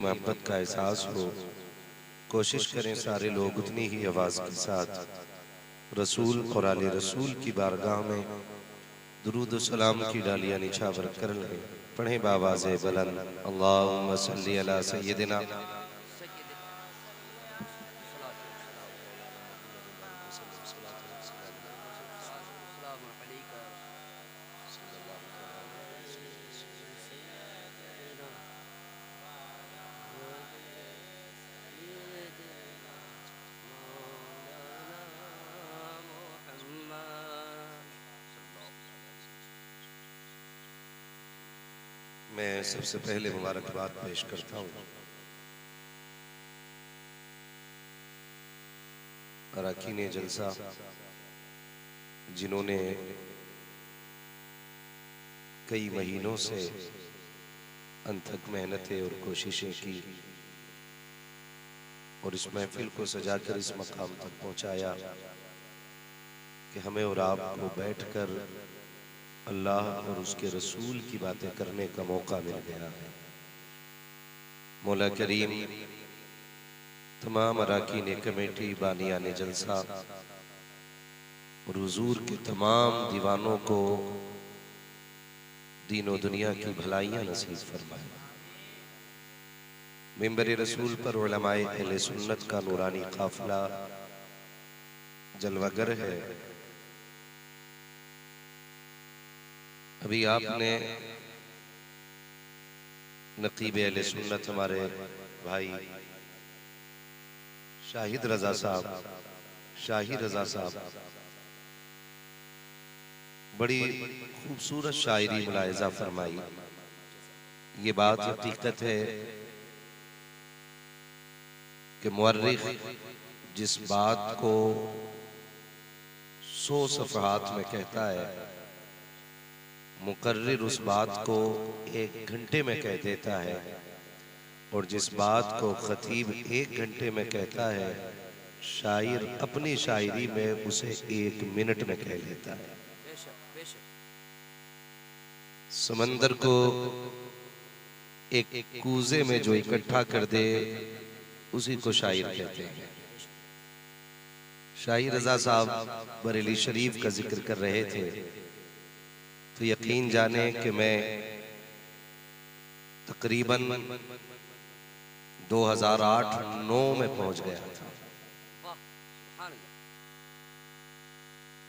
मोहब्बत का एहसास हो, कोशिश करें सारे लोग उतनी ही आवाज़ के साथ रसूल और आले रसूल की बारगाह में दुरूद व सलाम की डालियां निछावर कर लें। पढ़ें बावाज़े बुलंद, अल्लाहुम्मा सल्ली अला सय्यदिना। मैं सबसे पहले मुबारकबाद पेश करता हूँ अरकान जलसा, जिन्होंने कई महीनों से अनथक मेहनतें और कोशिशें की और इस महफिल को सजाकर इस मकाम तक पहुँचाया कि हमें और आपको बैठकर अल्लाह और उसके रसूल की बातें करने का मौका मिल गया है। मौला करीम तमाम अरकान कमेटी, बानियान जलसा और हुजूर के तमाम दीवानों को दीन और दुनिया की भलाइयाँ नसीब फरमाए। मिंबर रसूल पर उलमाए अहले सुन्नत का नूरानी काफिला जलवागर है। अभी आपने नकीब अहले सुन्नत हमारे भाई शाहिद रजा साहब बड़ी खूबसूरत शायरी मुलाहिजा फरमाई। ये बात हकीकत है कि मुअर्रिख जिस बात को 100 सफ़हात में कहता है, मुकर्रिर उस बात को 1 घंटे में कह देता है, और जिस बात को खतीब 1 घंटे में कहता है, शायर अपनी शायरी में उसे 1 मिनट में कह लेता है। समंदर को एक कूजे में जो इकट्ठा कर दे उसी को शायर कहते हैं। शाहिद रजा साहब बरेली शरीफ का जिक्र कर रहे थे, तो यकीन जाने कि मैं तकरीबन 2008-9 में पहुंच गया था।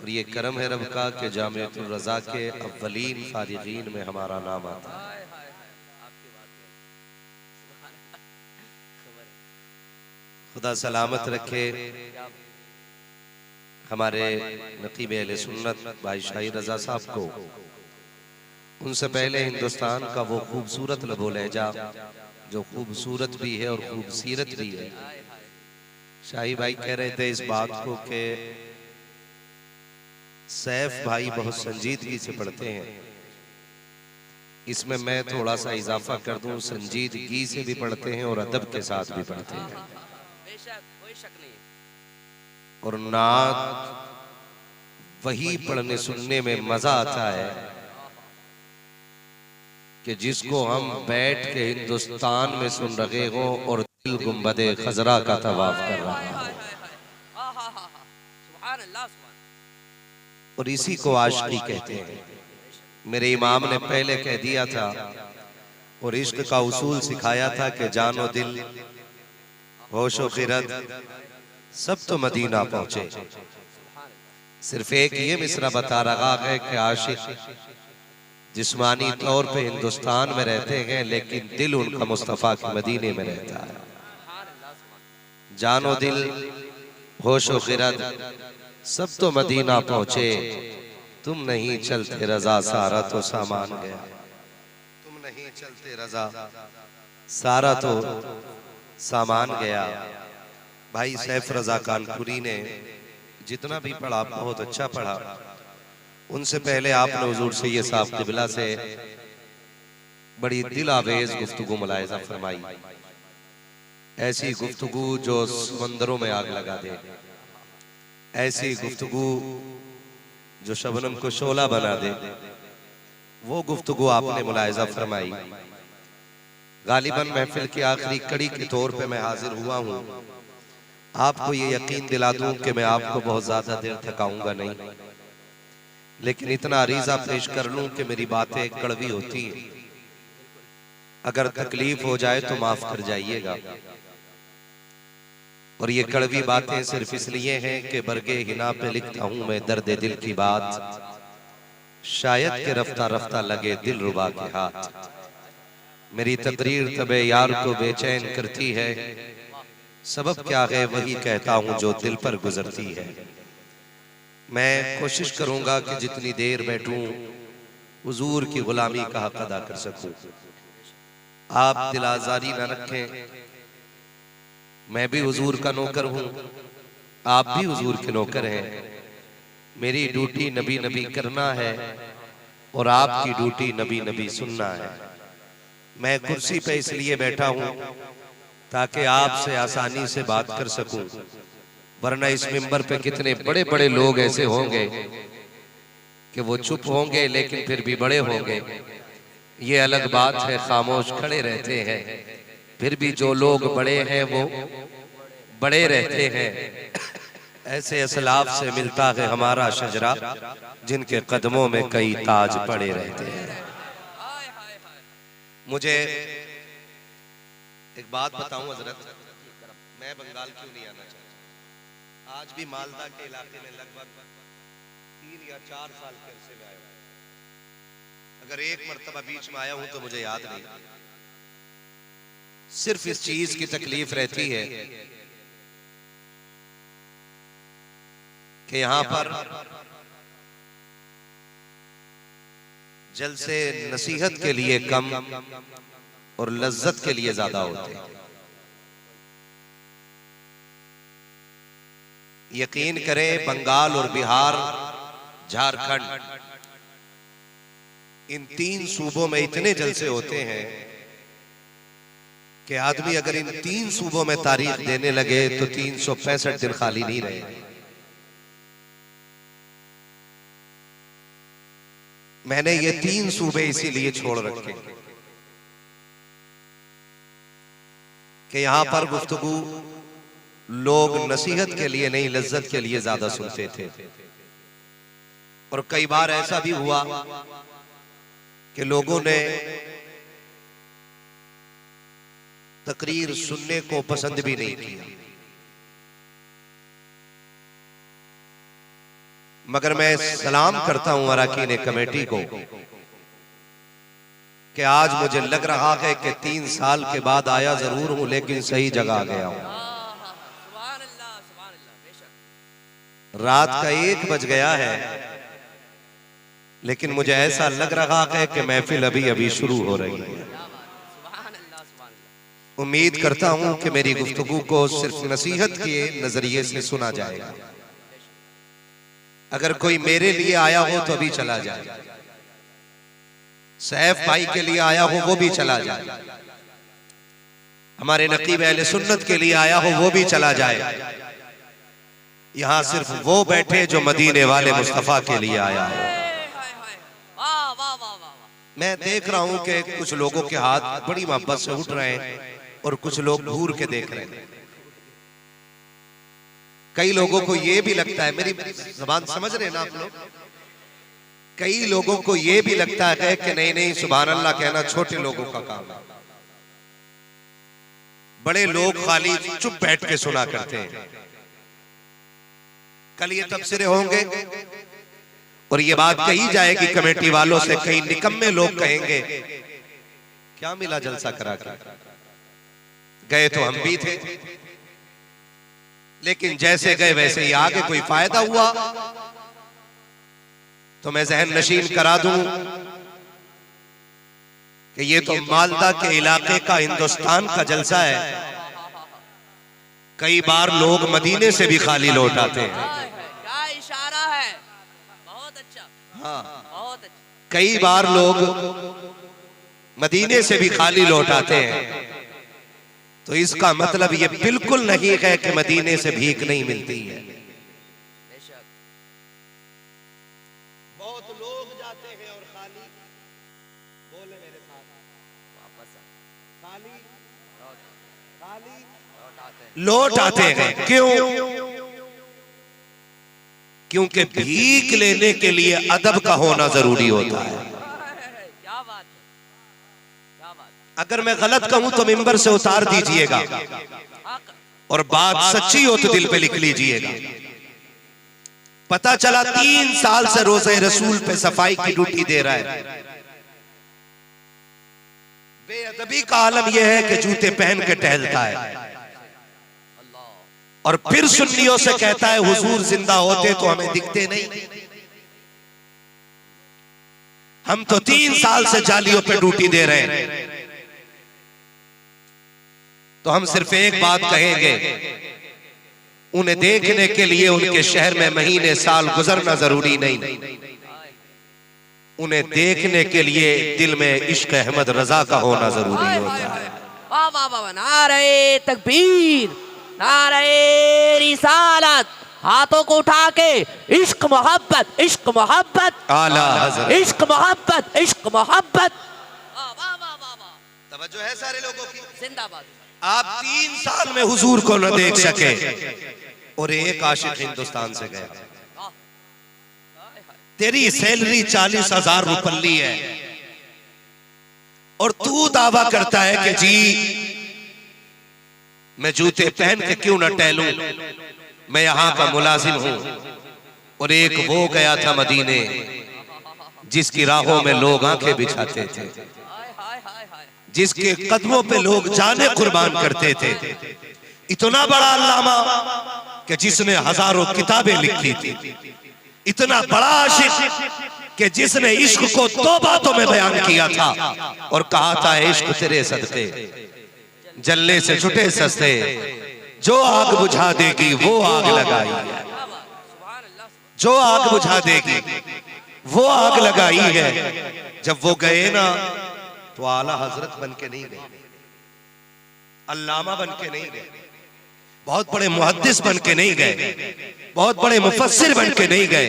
और ये करम है रब का कि जामिअतुर रज़ा के अव्वलीन फारिगीन में हमारा नाम आता है। खुदा सलामत रखे हमारे नकीब अहले सुन्नत भाई शाहिद रजा साहब को। उनसे पहले हिंदुस्तान का वो खूबसूरत लबो लहजा जो खूबसूरत भी है और खूबसीरत भी है। शाही भाई कह रहे थे इस बात को कि सैफ भाई बहुत संजीदगी से पढ़ते हैं। इसमें मैं थोड़ा सा इजाफा कर दूं, संजीदगी से भी पढ़ते हैं और अदब के साथ भी पढ़ते हैं। और नात वही पढ़ने सुनने में मजा आता है कि जिसको हम बैठ के हिंदुस्तान में सुन रहे हो और दिल गुंबदे खजरा का तवाफ कर रहा है। और इसी को आशिकी कहते हैं। मेरे इमाम ने पहले कह दिया था और इश्क का उसूल सिखाया था कि जानो दिल होशो खिरत सब तो मदीना पहुंचे। सिर्फ एक ये मिसरा बता रहा है कि आशिक जिस्मानी तौर पे हिंदुस्तान में रहते हैं लेकिन दिल उनका मुस्तफा के मदीने में रहता है। जानो दिल होशो खिरत सब तो मदीना पहुंचे, तुम नहीं चलते रजा सारा तो सामान गया। तुम नहीं चलते रजा सारा तो सामान गया। भाई सैफ रजा कानपुरी ने जितना भी पढ़ा बहुत अच्छा पढ़ा। उनसे पहले आपने हुजूर सैयद साहब क़िबला से बड़ी दिल आवेज गुफ्तगू मुलाहिजा फरमाई। ऐसी गुफ्तगू जो समंदरों में आग लगा दे, ऐसी गुफ्तगू जो शबनम को शोला बना दे, वो गुफ्तगू आपने मुलाहिजा फरमाई। गालिबन महफिल की आखिरी कड़ी के तौर पे मैं हाजिर हुआ हूँ। आपको ये यकीन दिला दूं कि मैं आपको बहुत ज्यादा देर थकाऊंगा नहीं, लेकिन इतना अरीजा पेश कर लूं कि मेरी बातें कड़वी होती हैं। अगर तकलीफ हो जाए तो माफ कर जाइएगा। और ये कड़वी बातें सिर्फ इसलिए हैं कि बरगे हिना पे लिखता हूं मैं दर्द दिल की बात, शायद के रफ्ता रफ्ता लगे दिल रुबा के हाथ। मेरी तकरीर तबे यार को बेचैन करती है, सबब क्या है वही कहता हूं जो दिल पर गुजरती है। मैं कोशिश करूंगा कि जितनी देर बैठूं हुजूर की गुलामी का हक अदा कर सकूं। आप दिल आजारी न रखें, मैं भी हुजूर का नौकर हूं, आप भी हुजूर के नौकर हैं। मेरी ड्यूटी नबी नबी करना है और आपकी ड्यूटी नबी नबी सुनना है। मैं कुर्सी पे इसलिए बैठा हूं ताकि आपसे आसानी से बात कर सकूं, वरना इस मिंबर पे कितने बड़े बड़े लोग ऐसे होंगे कि वो चुप होंगे लेकिन फिर भी बड़े होंगे। ये अलग बात है, खामोश खड़े रहते हैं, फिर भी जो लोग बड़े हैं वो बड़े रहते हैं। ऐसे असलाफ से मिलता है हमारा शजरा, जिनके कदमों में कई ताज पड़े रहते हैं। मुझे एक बात बताऊं हजरत, मैं बंगाल क्यों नहीं आना चाहता। आज भी मालदा के इलाके में लगभग 3 या 4 साल के अरसे में आया हूं। अगर एक मर्तबा बीच में आया हूं तो मुझे याद नहीं। सिर्फ इस चीज की तकलीफ रहती है कि यहां पर जलसे नसीहत के लिए कम और लज्जत के लिए ज्यादा होते हैं। यकीन करें, बंगाल और बिहार, झारखंड, इन 3 सूबों में इतने जलसे होते हैं कि आदमी अगर इन 3 सूबों में तारीख देने लगे तो 365 दिन खाली नहीं रहे। मैंने ये 3 सूबे इसीलिए छोड़ रखे कि यहां पर गुफ्तगू लोग नसीहत के लिए नहीं, लज्जत के लिए ज्यादा सुनते थे। और कई बार ऐसा भी हुआ कि लोगों ने तकरीर सुनने को पसंद भी नहीं किया। मगर मैं सलाम करता हूं अरकान कमेटी को कि आज मुझे लग रहा है कि 3 साल के बाद आया जरूर हूं, लेकिन सही जगह आ गया हूं। रात का 1 बज गया है, लेकिन मुझे ऐसा लग रहा है कि महफिल अभी अभी शुरू हो रही है। उम्मीद करता हूं कि मेरी गुफ्तगू को सिर्फ नसीहत के नजरिए से सुना जाएगा। अगर कोई मेरे लिए आया हो तो भी चला जाए, सैफ भाई के लिए आया हो वो भी चला जाए, हमारे नकीब अहले सुन्नत के लिए आया हो वो भी चला जाए। यहां सिर्फ वो बैठे जो मदीने वाले मुस्तफा के लिए आया हो। मैं देख रहा हूं कि कुछ लोगों के हाथ बड़ी मोहब्बत से उठ रहे हैं और कुछ लोग घूर के देख रहे हैं। कई लोगों को यह भी लगता है, मेरी जबान समझ रहे हैं ना आप लोग, कई लोगों को यह भी लगता है कि नहीं नहीं सुभान अल्लाह कहना छोटे लोगों का काम है, बड़े लोग खाली चुप बैठ के सुना करते हैं। कल ये तबसरे होंगे और ये बात कही जाएगी कमेटी वालों से, कई निकम्मे लोग कहेंगे क्या मिला जलसा करा के, गए तो हम भी थे लेकिन जैसे गए वैसे ही आगे, कोई फायदा हुआ? तो मैं जहन नशीन करा दूं कि ये तो मालदा के इलाके का, हिंदुस्तान का जलसा है। कई बार लोग मदीने से भी खाली लौट आते हैं। क्या इशारा है, बहुत अच्छा। हाँ, बहुत अच्छा। कई बार लोग मदीने से भी खाली लौट आते हैं। तो इसका मतलब ये बिल्कुल नहीं है कि मदीने से भीख नहीं मिलती है। बहुत लोग जाते हैं और खाली, बोले मेरे साथ, लौट आते हैं। क्यों? क्योंकि भीख लेने के लिए अदब का होना जरूरी होता है। क्या बात है, क्या बात। अगर मैं गलत कहूं तो मिंबर से उतार दीजिएगा, और बात सच्ची हो तो दिल पे लिख लीजिएगा। पता चला 3 साल से रोज़े रसूल पे सफाई की ड्यूटी दे रहा है। बेअदबी का आलम यह है कि जूते पहन के टहलता है, और फिर सुन्नियों से कहता है हुजूर जिंदा होते तो हमें दिखते नहीं। हम तो 3 साल से जालियों पे ड्यूटी दे रहे हैं। तो हम सिर्फ एक बात कहेंगे, उन्हें देखने के लिए उनके शहर में महीने साल गुजरना जरूरी नहीं, उन्हें देखने के लिए दिल में इश्क अहमद रजा का होना जरूरी होता है। वाह वाह वाह, नारे तकबीर, नारे रिसालत, हाथों को उठा के इश्क मोहब्बत, इश्क मोहब्बत, आला हज़रत, इश्क मोहब्बत, इश्क मोहब्बत। वाह वाह वाह वाह वाह, तवज्जो है सारे लोगों की। जिंदाबाद। आप 3 साल में हुजूर को न देख सके, और एक आशिक हिंदुस्तान से गया। तेरी सैलरी 40,000 रुपये है, और तू दावा करता है कि जी मैं जूते पहन के क्यों न टहलूं, मैं यहां का मुलाजिम हूं। और एक वो गया था मदीने जिसकी राहों में लोग आंखें बिछाते थे, जिसके कदमों पे लोग जाने कुर्बान करते थे। इतना बड़ा अल्लामा कि जिसने हजारों किताबें लिखी थी, इतना बड़ा आशिक कि जिसने इश्क को 2 बातों में बयान किया था और कहा था इश्क तेरे सदके जलने से छुटे सस्ते, जो आग बुझा देगी वो आग लगाई है, जो आग बुझा देगी वो आग लगाई है। जब वो गए ना तो आला हजरत बन के नहीं गए, अल्लामा बन के नहीं गए, बहुत बड़े मुहद्दिस बन के नहीं गए, बहुत बड़े मुफस्सिर बन के नहीं गए।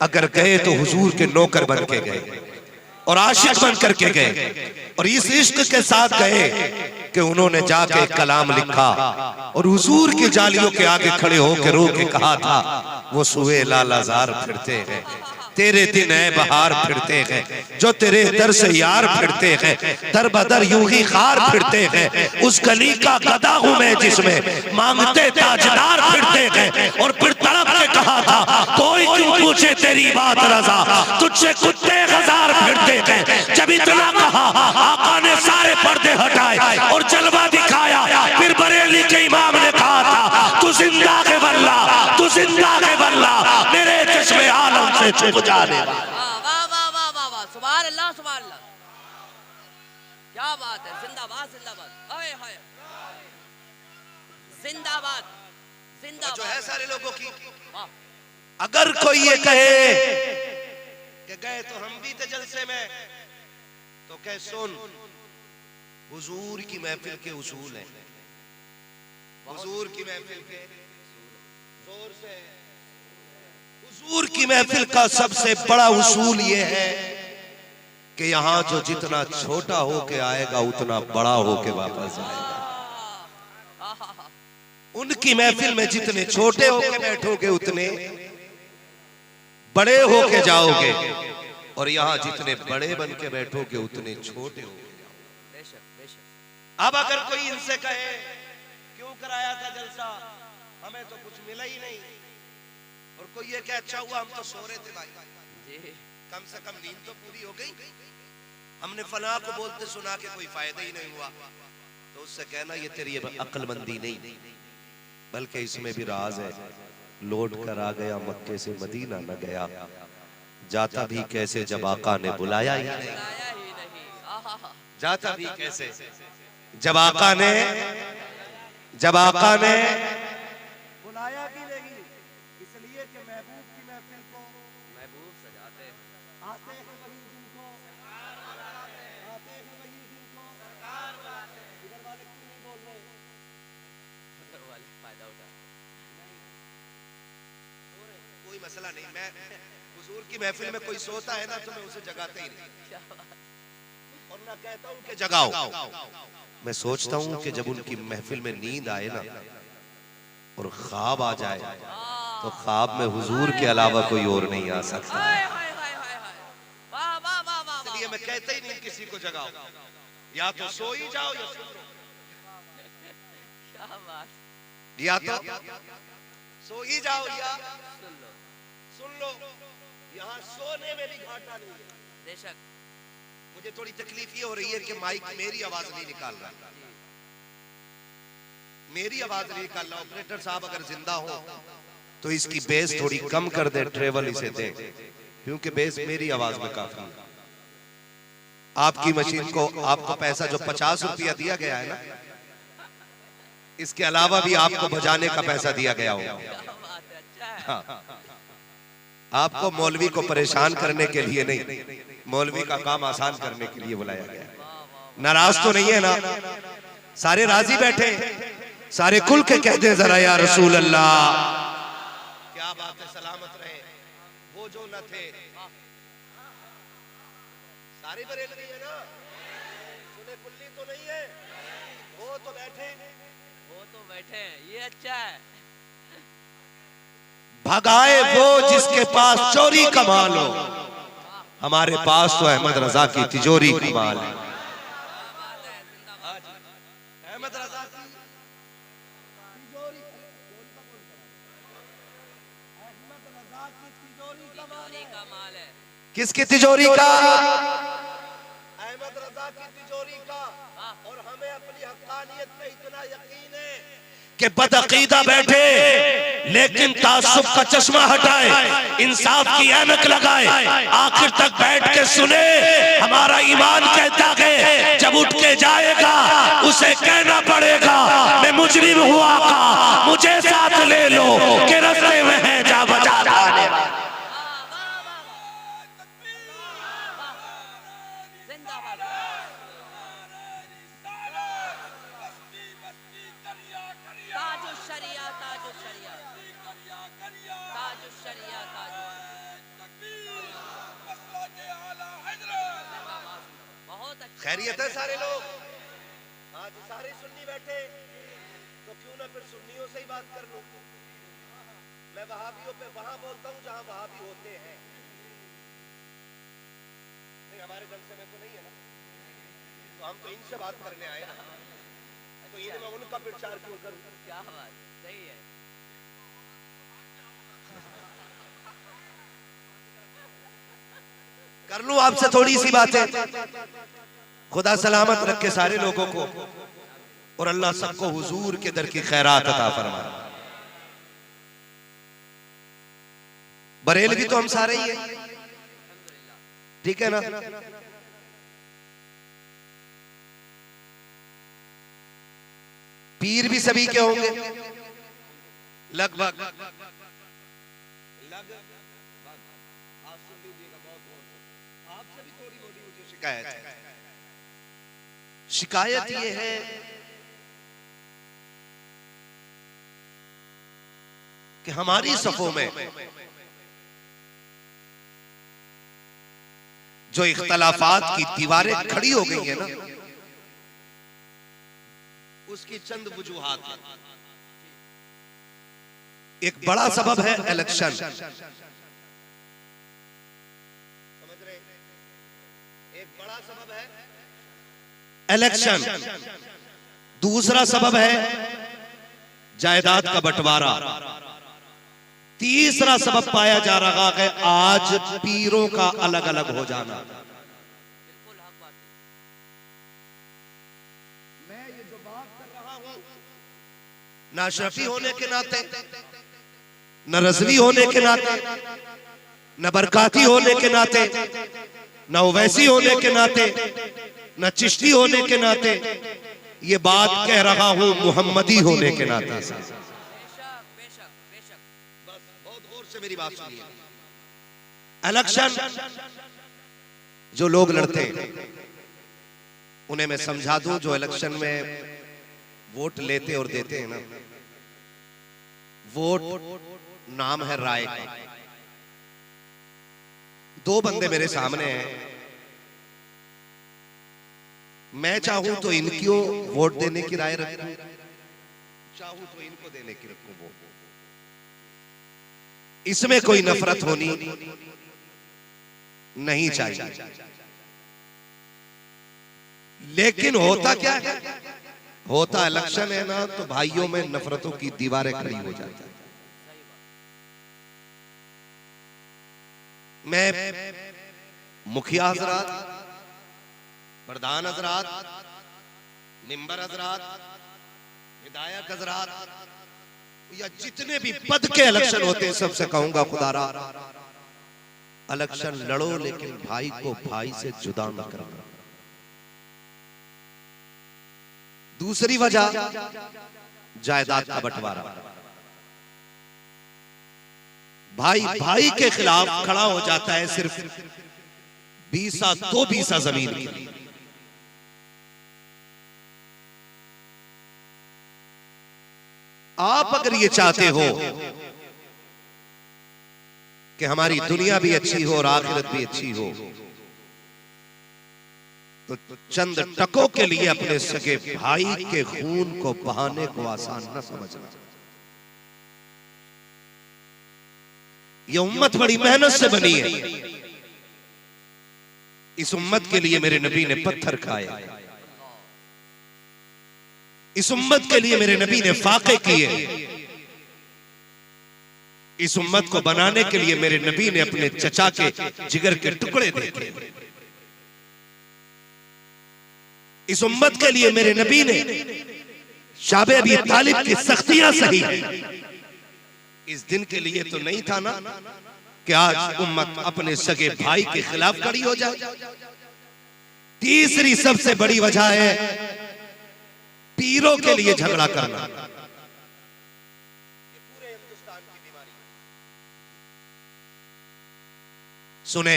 अगर गए तो हुजूर के नौकर बन के गए और आशिक बन करके गए, और इस इश्क के साथ गए कि उन्होंने जाके कलाम लिखा और हुजूर की जालियों के आगे खड़े होकर रो के कहा था, वो सुए लालाजार फिरते हैं, तेरे दिन है बहार फिरते हैं, जो तेरे दर से यार फिरते हैं, दर बदर यूं ही खार फिरते हैं। उस गली का गदा हूं मैं जिसमें मांगते ताजदार फिरते हैं। और फिर तड़प के कहा था, कोई क्यों पूछे तेरी बात रजा, तुझसे कुत्ते हजार फिरते हैं। जब इतना कहा आका ने सारे पर्दे हटाए और जलवा दिखाया। फिर बरेली के इमाम ने कहा था, तू जिंदा के बल्ला, तू जिंदा के बल्ला, मेरे चश्मे आलम से छुप जाने वाला। वाह वाह वाह वाह वाह, सुभान अल्लाह, सुभान अल्लाह, क्या बात है। जिंदाबाद जिंदाबाद, हाय हाय, जिंदाबाद जिंदाबाद जो है सारे लोगों की। अगर कोई ये कहे कि गए तो हम भी थे जलसे में, तो कह सुन, हुजूर की महफिल के उसूल हैं, हुजूर की महफिल के जोर से, हुजूर की महफिल का सबसे बड़ा उसूल ये है कि यहाँ जो जितना छोटा होके आएगा उतना बड़ा होके वापस जाएगा। उनकी महफिल में जितने छोटे होके बैठोगे उतने बड़े होके जाओगे, और यहाँ जितने बड़े बन के बैठोगे उतने छोटे होगे। अब अगर कोई इनसे कहे क्यों कराया था जलसा, हमें तो कुछ मिला ही नहीं, और कोई ये क्या अच्छा हुआ हम तो सो रहे थे भाई, कम से कम नींद तो पूरी हो गई, हमने फलां को बोलते सुना के कोई फायदा ही नहीं हुआ, तो उससे कहना ये तेरी अक्लमंदी नहीं, बल्कि इसमें भी राज है। लौट कर आ गया मक्के से मदीना न गया, जाता भी कैसे जब आका ने बुलाया ही नहीं, जाता भी कैसे जब आका ने बुलाया भी नहीं, इसलिए कि महबूब की महफिल को महबूब सजाते हैं, आते हैं वही जिनको, आते हैं वही जिनको इधर वाले क्यों नहीं बोल रहे, उधर वाले फायदा उठा। कोई मसला नहीं, मैं हुजूर की महफिल में कोई सोता है ना तो मैं उसे जगाते ही नहीं, और ना कहता हूं कि जगाओ। मैं सोचता हूँ कि जब उनकी महफिल में नींद आए ना और ख्वाब आ जाए तो ख्वाब में हुजूर के अलावा कोई और नहीं आ सकता। हाय हाय हाय हाय हाय, वाह वाह वाह वाह वाह। इसलिए मैं कहता ही नहीं किसी को जगाओ, या तो सो ही जाओ या सुन लो, क्या बात, या तो सो ही जाओ या सुन लो। सुन लो। यहाँ सोने में भी घाटा नहीं है। बेशक। मुझे थोड़ी तकलीफ ये हो रही है कि माइक मेरी आवाज नहीं निकाल रहा, मेरी आवाज नहीं निकाल रहा। ऑपरेटर साहब अगर जिंदा हो तो इसकी बेस थोड़ी कम कर दे, ट्रेवल इसे दे, क्योंकि बेस मेरी आवाज में काफी है। आपकी मशीन को आपको पैसा जो 50 रुपया दिया गया है ना, इसके अलावा भी आपको बजाने का पैसा दिया गया होगा। क्या बात है, अच्छा है। हाँ। आपको मौलवी को परेशान करने के लिए नहीं, मौलवी का काम आसान करने के लिए बुलाया गया है। नाराज तो नहीं है ना? सारे राजी बैठे, सारे खुल के कहते हैं जरा या रसूल अल्लाह। क्या बात है, सलामत रहे वो जो न थे। सारे बरेलवी है ना, सुने कुल्ली तो नहीं है, वो तो बैठे, वो तो बैठे हैं, ये अच्छा है। भगाए वो जिसके पास चोरी कमाल हो, हमारे पास तो अहमद रजा की तिजोरी कमाल है। अहमद रजा की तिजोरी, अहमद रजा की तिजोरी का माल है। किसकी तिजोरी का? अहमद रजा की तिजोरी का। और हमें अपनी हक्कानियत पे इतना यकीन है कि बदअकीदा बैठे लेकिन तासुब का चश्मा हटाए, इंसाफ की ऐनक लगाए, आखिर तक बैठ के सुने। हमारा ईमान कहता है जब उठ के जाएगा उसे कहना पड़ेगा मैं मुजरिम हुआ का, मुझे साथ ले लो कि रास्ते में है जा बचा लाने वाला। जिंदाबाद। ताजुश शरिया, ताजुश शरिया, ताजुश शरिया, बहुत अच्छा। खैरियत है सारे लोग? आज सारे सुन्नी बैठे, तो क्यों ना फिर सुन्नियों से ही बात कर लूं। मैं वहाबियों पे वहां बोलता हूं जहां वहाबी होते हैं। नहीं, हमारे जलसे में तो नहीं है ना, तो हम तो इनसे बात करने आए ना, तो ये मैं उनका प्रचार क्यों करूं? क्या बात, सही है। कर लूं आपसे थोड़ी सी बातें। खुदा सलामत रखे सारे लोगों को और अल्लाह सबको हुजूर के दर की खैरात अता फरमाए। बरेलवी तो हम सारे ही हैं, ठीक है ना? पीर भी सभी के होंगे लगभग। आप सुन लीजिएगा बहुत बहुत, आपसे भी थोड़ी मोटी मुझे शिकायत है। शिकायत ये है कि हमारी सफों में जो इख्तलाफात की दीवारें खड़ी हो गई है ना, उसकी चंद वजूहात हैं। एक बड़ा सबब है इलेक्शन। समझ रहे? एक बड़ा सबब है इलेक्शन, दूसरा सबब है जायदाद का बंटवारा, तीसरा सबब पाया जा रहा है आज पीरों का अलग अलग हो जाना। बिल्कुल हक बात है। मैं ये जो बात कर रहा हूं, ना शफी होने के नाते, न रजवी होने के नाते, न बरकाती होने के नाते, न ओवैसी होने के नाते, न चिश्ती होने के नाते, ये बात कह रहा हूं मुहम्मदी होने के नाते। बेशक बेशक बेशक। बस बहुत गौर से मेरी बात सुनिए। इलेक्शन जो लोग लड़ते हैं उन्हें मैं समझा दूं, जो इलेक्शन में वोट लेते और देते हैं ना, वोट नाम है राय का। दो बंदे मेरे सामने हैं, मैं चाहूं तो इनको वोट देने की राय रखूं, चाहूं तो इनको देने की रखूं वोट। इसमें कोई नफरत होनी नहीं चाहिए। लेकिन होता क्या है, होता इलेक्शन है ना, तो भाइयों में नफरतों की दीवारें खड़ी हो जाती है। मैं मुखिया हजरात, प्रधान हजरात, मिंबर हजरात, विधायक हजरात या जितने भी पद के इलेक्शन होते हैं सबसे कहूंगा खुदारा, इलेक्शन लड़ो लेकिन भाई को भाई से जुदा न करना। दूसरी वजह जायदाद का बंटवारा। भाई भाई के खिलाफ खड़ा हो जाता है सिर्फ 2 बीसा जमीन की। आप अगर ये चाहते हो कि हमारी दुनिया भी अच्छी हो और आखिरत भी अच्छी हो, तो चंद टकों के लिए अपने सगे भाई के खून को बहाने को आसान न समझना। ये उम्मत बड़ी मेहनत से बनी है। इस उम्मत के लिए मेरे नबी ने पत्थर खाए, इस उम्मत के लिए मेरे नबी ने फाके किए, इस उम्मत को बनाने के लिए मेरे नबी ने अपने चचा के जिगर के टुकड़े देखे, इस उम्मत के लिए मेरे नबी ने शाबे अबी तालिब की सख्तियां सही। इस दिन के लिए तो नहीं था ना कि आज उम्मत अपने सगे भाई के खिलाफ खड़ी हो जाए। तीसरी सबसे बड़ी वजह है पीरों के लिए झगड़ा करना। ये पूरे हिंदुस्तान की बीमारी। सुने,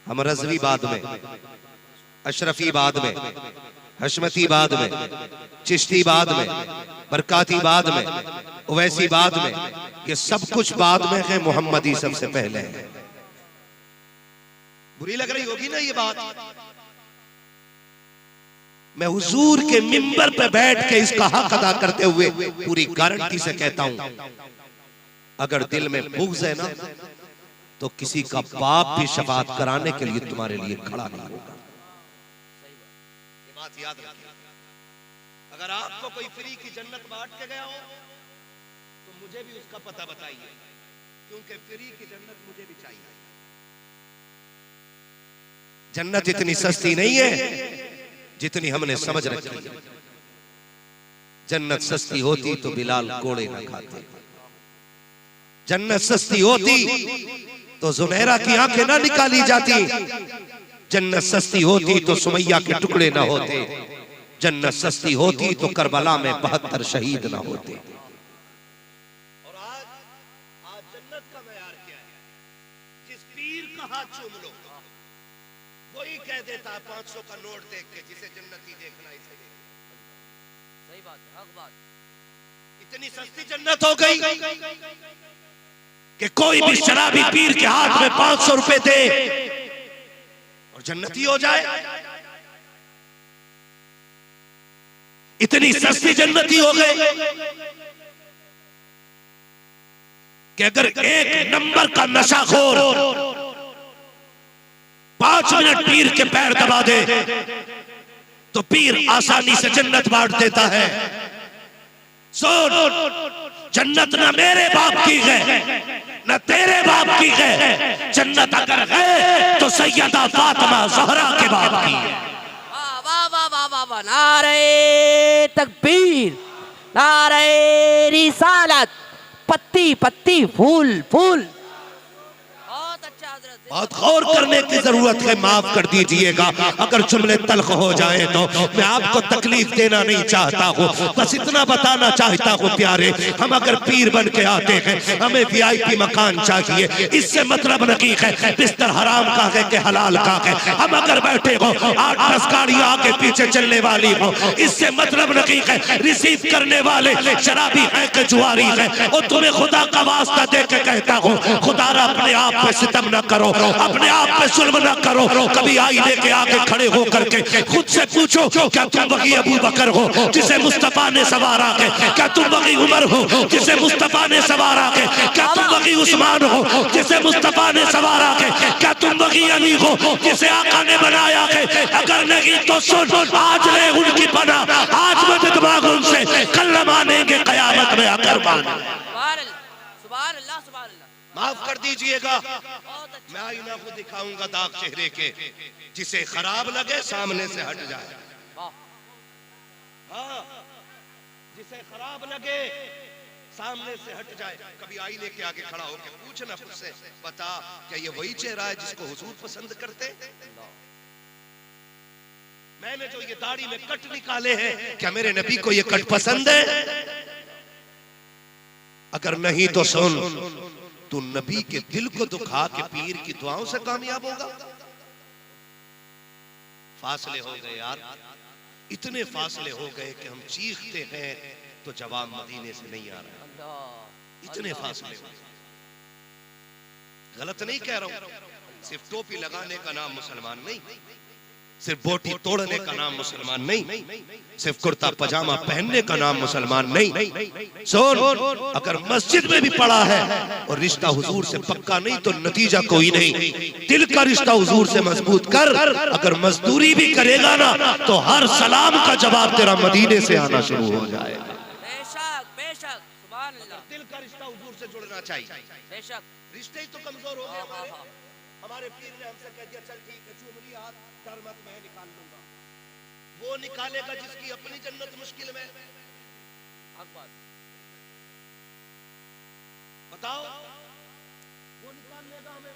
हम रज़वीबाद में, अशरफीबाद में, हशमतीबाद में, चिश्तीबाद में, बरकातीबाद में, उवैसीबाद में, ये सब कुछ बाद में है, मोहम्मदी सबसे पहले है। बुरी लग रही होगी ना ये बात। मैं हुजूर के मिंबर पे बैठ के इसका हक अदा करते हुए पूरी गारंटी से कहता हूं, अगर दिल में बुग़्ज़ है ना, तो किसी का बाप भी शफाअत कराने के लिए तुम्हारे लिए खड़ा नहीं होगा। ये बात याद रखिए। अगर आपको कोई फ्री की जन्नत बांट के गया हो तो मुझे भी उसका पता बताइए, क्योंकि फ्री की जन्नत मुझे भी चाहिए। जन्नत इतनी सस्ती नहीं है जितनी हमने समझ रखी है। जन्नत सस्ती होती तो बिलाल कोड़े न खाते। जन्नत सस्ती होती तो जुनैरा की आंखें ना निकाली जाती। जन्नत सस्ती होती तो सुमैया के टुकड़े ना होते। जन्नत सस्ती होती तो करबला में 72 शहीद ना होते। और आज जन्नत का मयार क्या है? जिस पीर का हाथ चूम लो वही कह देता 500 का नोट देख के जिसे जन्नती देखना इसे। सही बात है, हक बात। इतनी सस्ती जन्नत हो गई कि कोई भी शराबी पीर के हाथ में 500 रुपए दे और जन्नती हो जाए। इतनी सस्ती जन्नती हो गए कि अगर एक नंबर का नशाखोर 5 मिनट पीर के पैर दबा दे तो पीर आसानी से जन्नत बांट देता है। सुन, जन्नत ना मेरे बाप की है न तेरे बाप की है। जन्नत अगर है तो सैयदा फातिमा ज़हरा के बाप की है। वाह वाह वाह वाह वाह वाह। नारे तकबीर, नारे रिसालत, पत्ती पत्ती फूल फूल। बहुत अच्छा हजरत। बहुत गौर करने की जरूरत है। माफ कर दीजिएगा अगर जुमले तल्ख हो जाए तो। मैं आपको तकलीफ देना नहीं चाहता हूँ, बस इतना बताना चाहता हूँ प्यारे, हम अगर पीर बन के आते हैं हमें VIP मकान चाहिए। इससे मतलब नहीं है बिस्तर हराम का है कि हलाल का है। हम अगर बैठे हो 8-10 गाड़ियां आगे पीछे चलने वाली हो, इससे मतलब नहीं है रिसीव करने वाले शराबी है कि जुआरी है। और तुम्हें खुदा का वास्ता दे के कहता हूँ, खुदा अपने आप पे सितम न करो। अपने आप पे जुल्म न करो। कभी आईने के आगे खड़े हो करके खुद से पूछो, क्या तुम वही अबू बकर हो जिसे मुस्तफा ने सवारा के? क्या तुम वही उमर हो जिसे मुस्तफा ने सवारा के? क्या तुम वही उस्मान हो जिसे मुस्तफा ने सवारा के? क्या तुम वही अली हो जिसे आका ने बनाया के? अगर नहीं तो सुन, आज ले उनकी पना, आज मदद मांग उनसे, कल न मानेंगे कयामत में आकर माने। सुभान अल्लाह, सुभान अल्लाह। माफ कर दीजिएगा, मैं आईना को दिखाऊंगा दाग चेहरे के, जिसे खराब लगे सामने से हट जाए। हाँ, जिसे खराब लगे सामने से हट जाए। कभी आईने के आगे खड़ा होकर पूछना खुद से, बता क्या ये वही चेहरा है जिसको हुजूर पसंद करते? मैंने जो ये दाढ़ी में कट निकाले हैं, क्या मेरे नबी को ये कट पसंद है? अगर नहीं तो सुन, तू नबी के दिल को दुखा के पीर की दुआओं से कामयाब होगा। फासले हो गए यार, इतने फासले हो गए कि हम चीखते हैं तो जवाब मदीने से नहीं आ रहा है। इतने फासले हो गए। गलत नहीं कह रहा हूं, सिर्फ टोपी लगाने का नाम मुसलमान नहीं, सिर्फ बोटी तोड़ने का नाम मुसलमान नहीं, सिर्फ कुर्ता पजामा पहनने का नाम मुसलमान नहीं। सुन, अगर मस्जिद में भी पड़ा है और रिश्ता हुजूर से पक्का नहीं तो नतीजा कोई नहीं। दिल का रिश्ता हुजूर से मजबूत कर। अगर मजदूरी भी करेगा ना तो हर सलाम का जवाब तेरा मदीने से आना शुरू हो जाएगा। बेशक बेशक, सुभान अल्लाह। दिल का रिश्ता हुजूर से जुड़ना चाहिए। बेशक, रिश्ते ही तो कमजोर हो गए हमारे पीर ने हमसे कह दिया, चल ठीक है, चूम ली हाथ, डर मत, मैं निकाल लूंगा। वो निकालेगा जिसकी अपनी जन्नत मुश्किल में। बताओ, वो निकाल लेगा हमें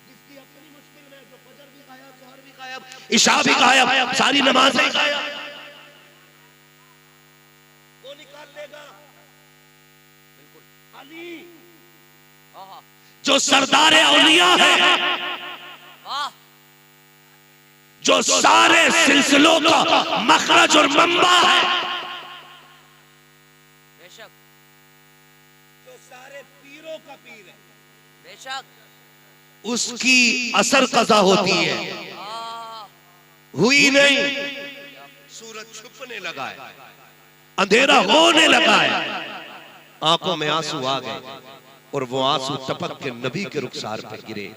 जिसकी अपनी मुश्किल में, जो फजर भी गायब, जोहर भी गायब, इशा भी गायब, सारी नमाजें गायब, वो निकाल लेगा। बिल्कुल अली जो सरदार औलिया है, जो सारे सिलसिलों का मखरज और मंबा है, बेशक, जो सारे पीरों का पीर है, बेशक, उसकी असर कज़ा होती है। हुई नहीं, सूरज छुपने लगा है, अंधेरा होने लगा है, आंखों में आंसू आ गए और वो आंसू टपक के नबी के रुखसार पे गिरे।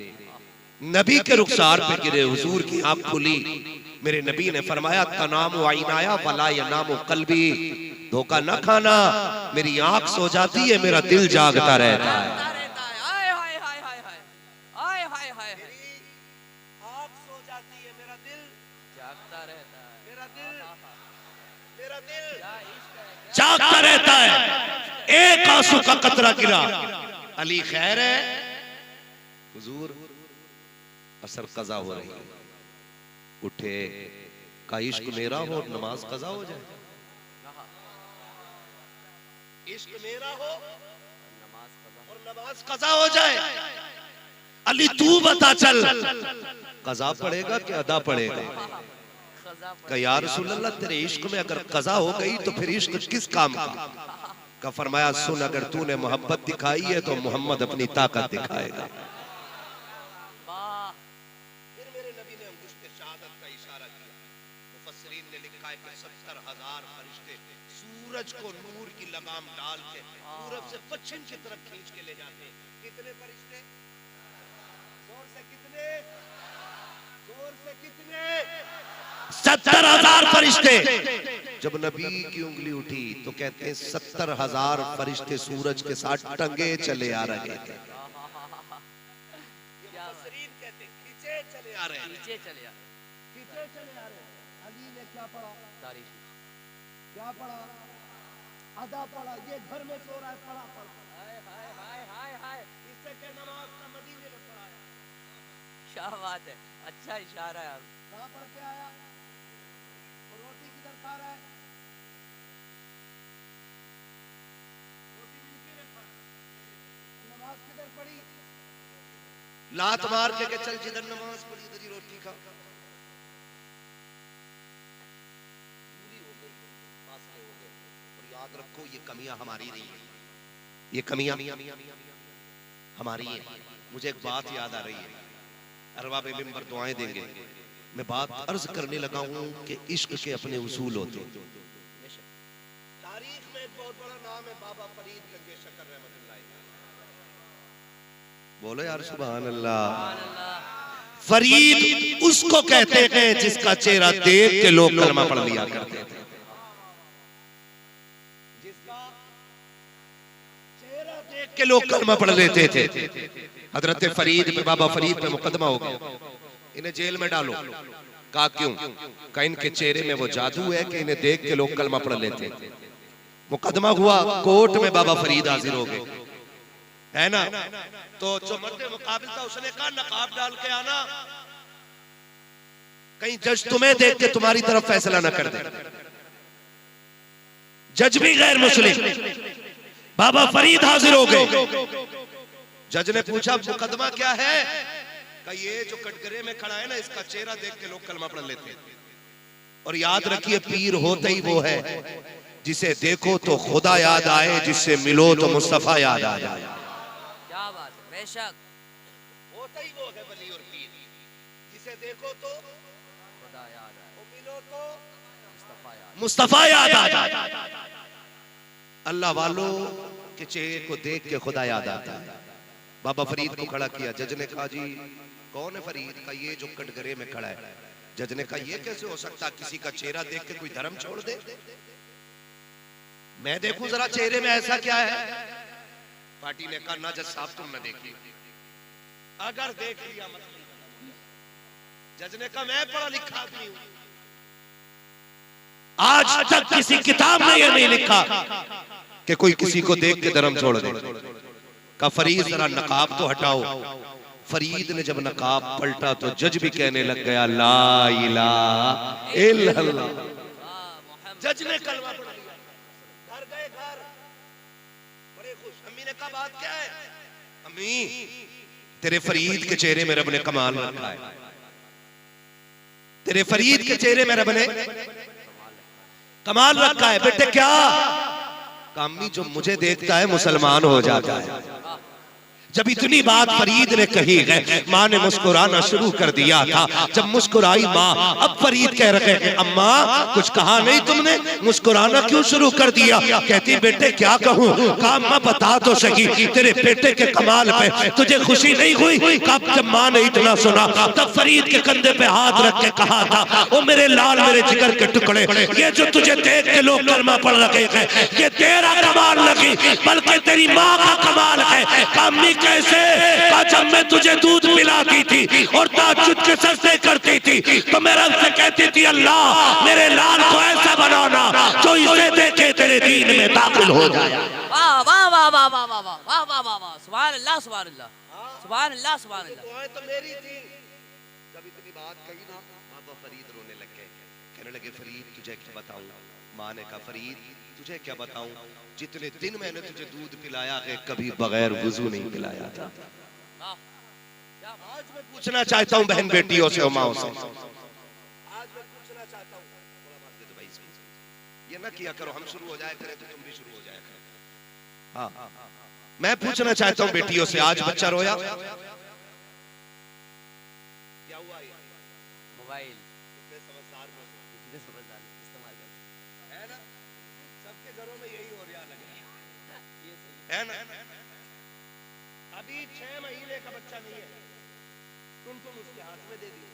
नबी के रुखसार पे गिरे, हुजूर की आंख खुली। मेरे नबी ने फरमाया, तनामु आइनाया वला यनामु कल्बी, धोखा न खाना, मेरी आंख सो जाती है, मेरा दिल जागता रहता है। हाय हाय हाय हाय हाय हाय हाय हाय, आंख सो जाती है, मेरा दिल जागता रहता है, मेरा दिल मेरा दिल जागता रहता है। एक आंसू का कतरा गिरा, अली खैर है? हुजूर असर कज़ा हो रही है, उठे, का इश्क मेरा हो और नमाज कज़ा हो जाए। इश्क मेरा हो और नमाज कज़ा हो जाए। अली तू बता चल, कज़ा पड़ेगा कि अदा पड़ेगा? का या रसूल अल्लाह, तेरे इश्क में अगर कज़ा हो गई तो फिर इश्क किस काम का? का फरमाया, सुन, अगर तूने मोहब्बत दिखाई है तो मोहम्मद अपनी ताकत दिखाएगा। फिर मेरे नबी ने अंगुश्त शहादत का इशारा किया। मुफस्सिरीन ने लिखा है कि 70,000 फरिश्ते सूरज को नूर की लगाम डाल के पूरब से पश्चिम की तरफ खींच के ले जाते हैं। कितने फरिश्ते? जोर से कितने? जोर से कितने? 70,000 फरिश्ते। जब नबी की उंगली उठी तो कहते हैं 70,000 फरिश्ते सूरज के साथ टंगे चले आ रहे थे। मुफस्सिरीन कहते खींचे चले आ रहे हैं, नीचे चले आ, खींचे चले आ रहे हैं। अली ने क्या पढ़ा? तारीफ, क्या पढ़ा? अदा पढ़ा। ये घर में सो रहा है, पढ़ा पढ़ा। हाय हाय हाय हाय हाय, इससे क्या नमाज का मदीने में पढ़ाया? क्या बात है, अच्छा इशारा है। कहाँ पढ़ के आया? और रोटी किधर खा रहा है? रोटी मिलती है, नमाज किधर पढ़ी? लात मार के चल, जिधर नमाज पढ़ी उधर ही रोटी खा। दूरी हो गई, फासले हो गए। और याद रखो, ये कमियां हमारी नहीं है, ये कमियां हमारी है। मुझे एक बात याद आ रही है, अरबाब मिंबर दुआएं देंगे। मैं बात अर्ज करने लगा हूं कि इश्क के अपने उसूल होते हैं। तारीख में एक बहुत बड़ा नाम है बाबा फरीद गंगे शक्कर रहमतुल्लाह। बोलो यार सुभान अल्लाह। फरीद उसको कहते हैं जिसका चेहरा देख के लोग कलमा पढ़ लिया करते थे। जिसका चेहरा देख के लोग कलमा पढ़ लेते थे। हजरत फरीद पे, बाबा फरीद पे मुकदमा हो गया, इन्हें जेल में डालो। कहा क्यों? कहा इनके चेहरे में वो जादू है कि इन्हें देख के लोग कलमा पढ़ लेते। मुकदमा हुआ, कोर्ट में बाबा फरीद हाजिर हो गए, है ना। तो जो मर्द मुकाबिल था उसने कहा नकाब डाल के आना, कहीं जज तुम्हें देख के तुम्हारी तरफ फैसला ना कर दे। जज भी गैर मुस्लिम, बाबा फरीद हाजिर हो गए। जज ने पूछा मुकदमा क्या है? का ये जो कटघरे में खड़ा है ना, इसका चेहरा देख के लोग कलमा पढ़ लेते हैं। और याद रखिए, पीर होते ही वो है जिसे देखो तो खुदा याद आए, जिससे मिलो तो मुस्तफा याद आ जाए। क्या बात है, बेशक होता ही वो है वली और पीर, जिसे देखो तो खुदा याद आए, मिलो तो मुस्तफा याद मुस्तफा याद आ जाए। अल्लाह वालों के चेहरे को देख के खुदा याद आता है। बाबा फरीद को खड़ा किया। जज ने कहा जी कौन है फरीद? का ये जो कटघरे में खड़ा है। जज ने कहा ये कैसे हो सकता, किसी का चेहरा देख के कोई धर्म छोड़ दे? मैं देखूं जरा चेहरे में ऐसा क्या है। पार्टी ने कहा ना जज साहब तुम ना देखिए, अगर देख लिया मतलब। जज ने कहा मैं पढ़ा लिखा आदमी हूं, आज तक किसी किताब में यह नहीं लिखा कि कोई किसी को देख के धर्म छोड़ दे। का फरीद जरा नकाब तो हटाओ। फरीद ने जब नकाब पलटा तो जज भी कहने लग गया ला इलाहा इल्लल्लाह। जज ने कलमा पढ़ लिया, घर गए घर, बड़े खुश। अम्मी ने कहा बात क्या है? अम्मी तेरे फरीद के चेहरे में रब ने कमाल रखा है, तेरे फरीद के चेहरे में रब ने कमाल रखा है। बेटे क्या? अम्मी जो मुझे देखता है मुसलमान हो जाता है। जब इतनी बात फरीद ने कही है, माँ ने मुस्कुराना शुरू कर दिया था। जब मुस्कुराई माँ, अब फरीद कह रहे हैं अम्मा कुछ कहा नहीं तुमने, मुस्कुराना क्यों शुरू कर दिया? कहती बेटे क्या कहूँ? कहा अम्मा बता तो सही, तेरे बेटे के कमाल पे तुझे खुशी नहीं हुई? कहा जब माँ ने इतना सुना तब फरीद के कंधे पे हाथ रख के कहा था ओ मेरे लाल मेरे जिगर के टुकड़े, ये जो तुझे देख के लोग कलमा पढ़ रहे हैं ये तेरा कमाल नहीं बल्कि तेरी माँ का कमाल है। अम्मी कैसे? कहा जब मैं तुझे दूध पिलाती थी और ताज्जुद के सजदे करती थी तो मैं रब से कहती थी अल्लाह मेरे लाल को ऐसा बनाना जो इसे देखे तेरे दीन में दाखिल हो जाए। वाह वाह वाह वाह वाह वाह वाह वाह वाह वाह वाह, सुभान अल्लाह सुभान अल्लाह सुभान अल्लाह सुभान अल्लाह। तो मेरी थी। जब इतनी बात कही ना, बाबा फरीद रोने लग गए, कहने लगे फरीद तुझे क्या बताऊं? माँ ने कहा फरीद तुझे क्या बताऊं, जितने दिन मैंने तुझे दूध पिलाया है कभी बगैर वुजू नहीं पिलाया था। आज मैं पूछना चाहता हूं बहन बेटियों से और माओ से, आज मैं पूछना चाहता हूं, ये ना किया करो हम शुरू हो जाया करें तो तुम भी शुरू हो जाया करो। हाँ मैं पूछना चाहता हूं बेटियों से, आज बच्चा रोया क्या हुआ? मोबाइल समझदार इस्तेमाल है ना, सबके घरों में यही हो रहा है ना। अभी 6 महीने का बच्चा नहीं है, तुम उसके हाथ में दे दिए,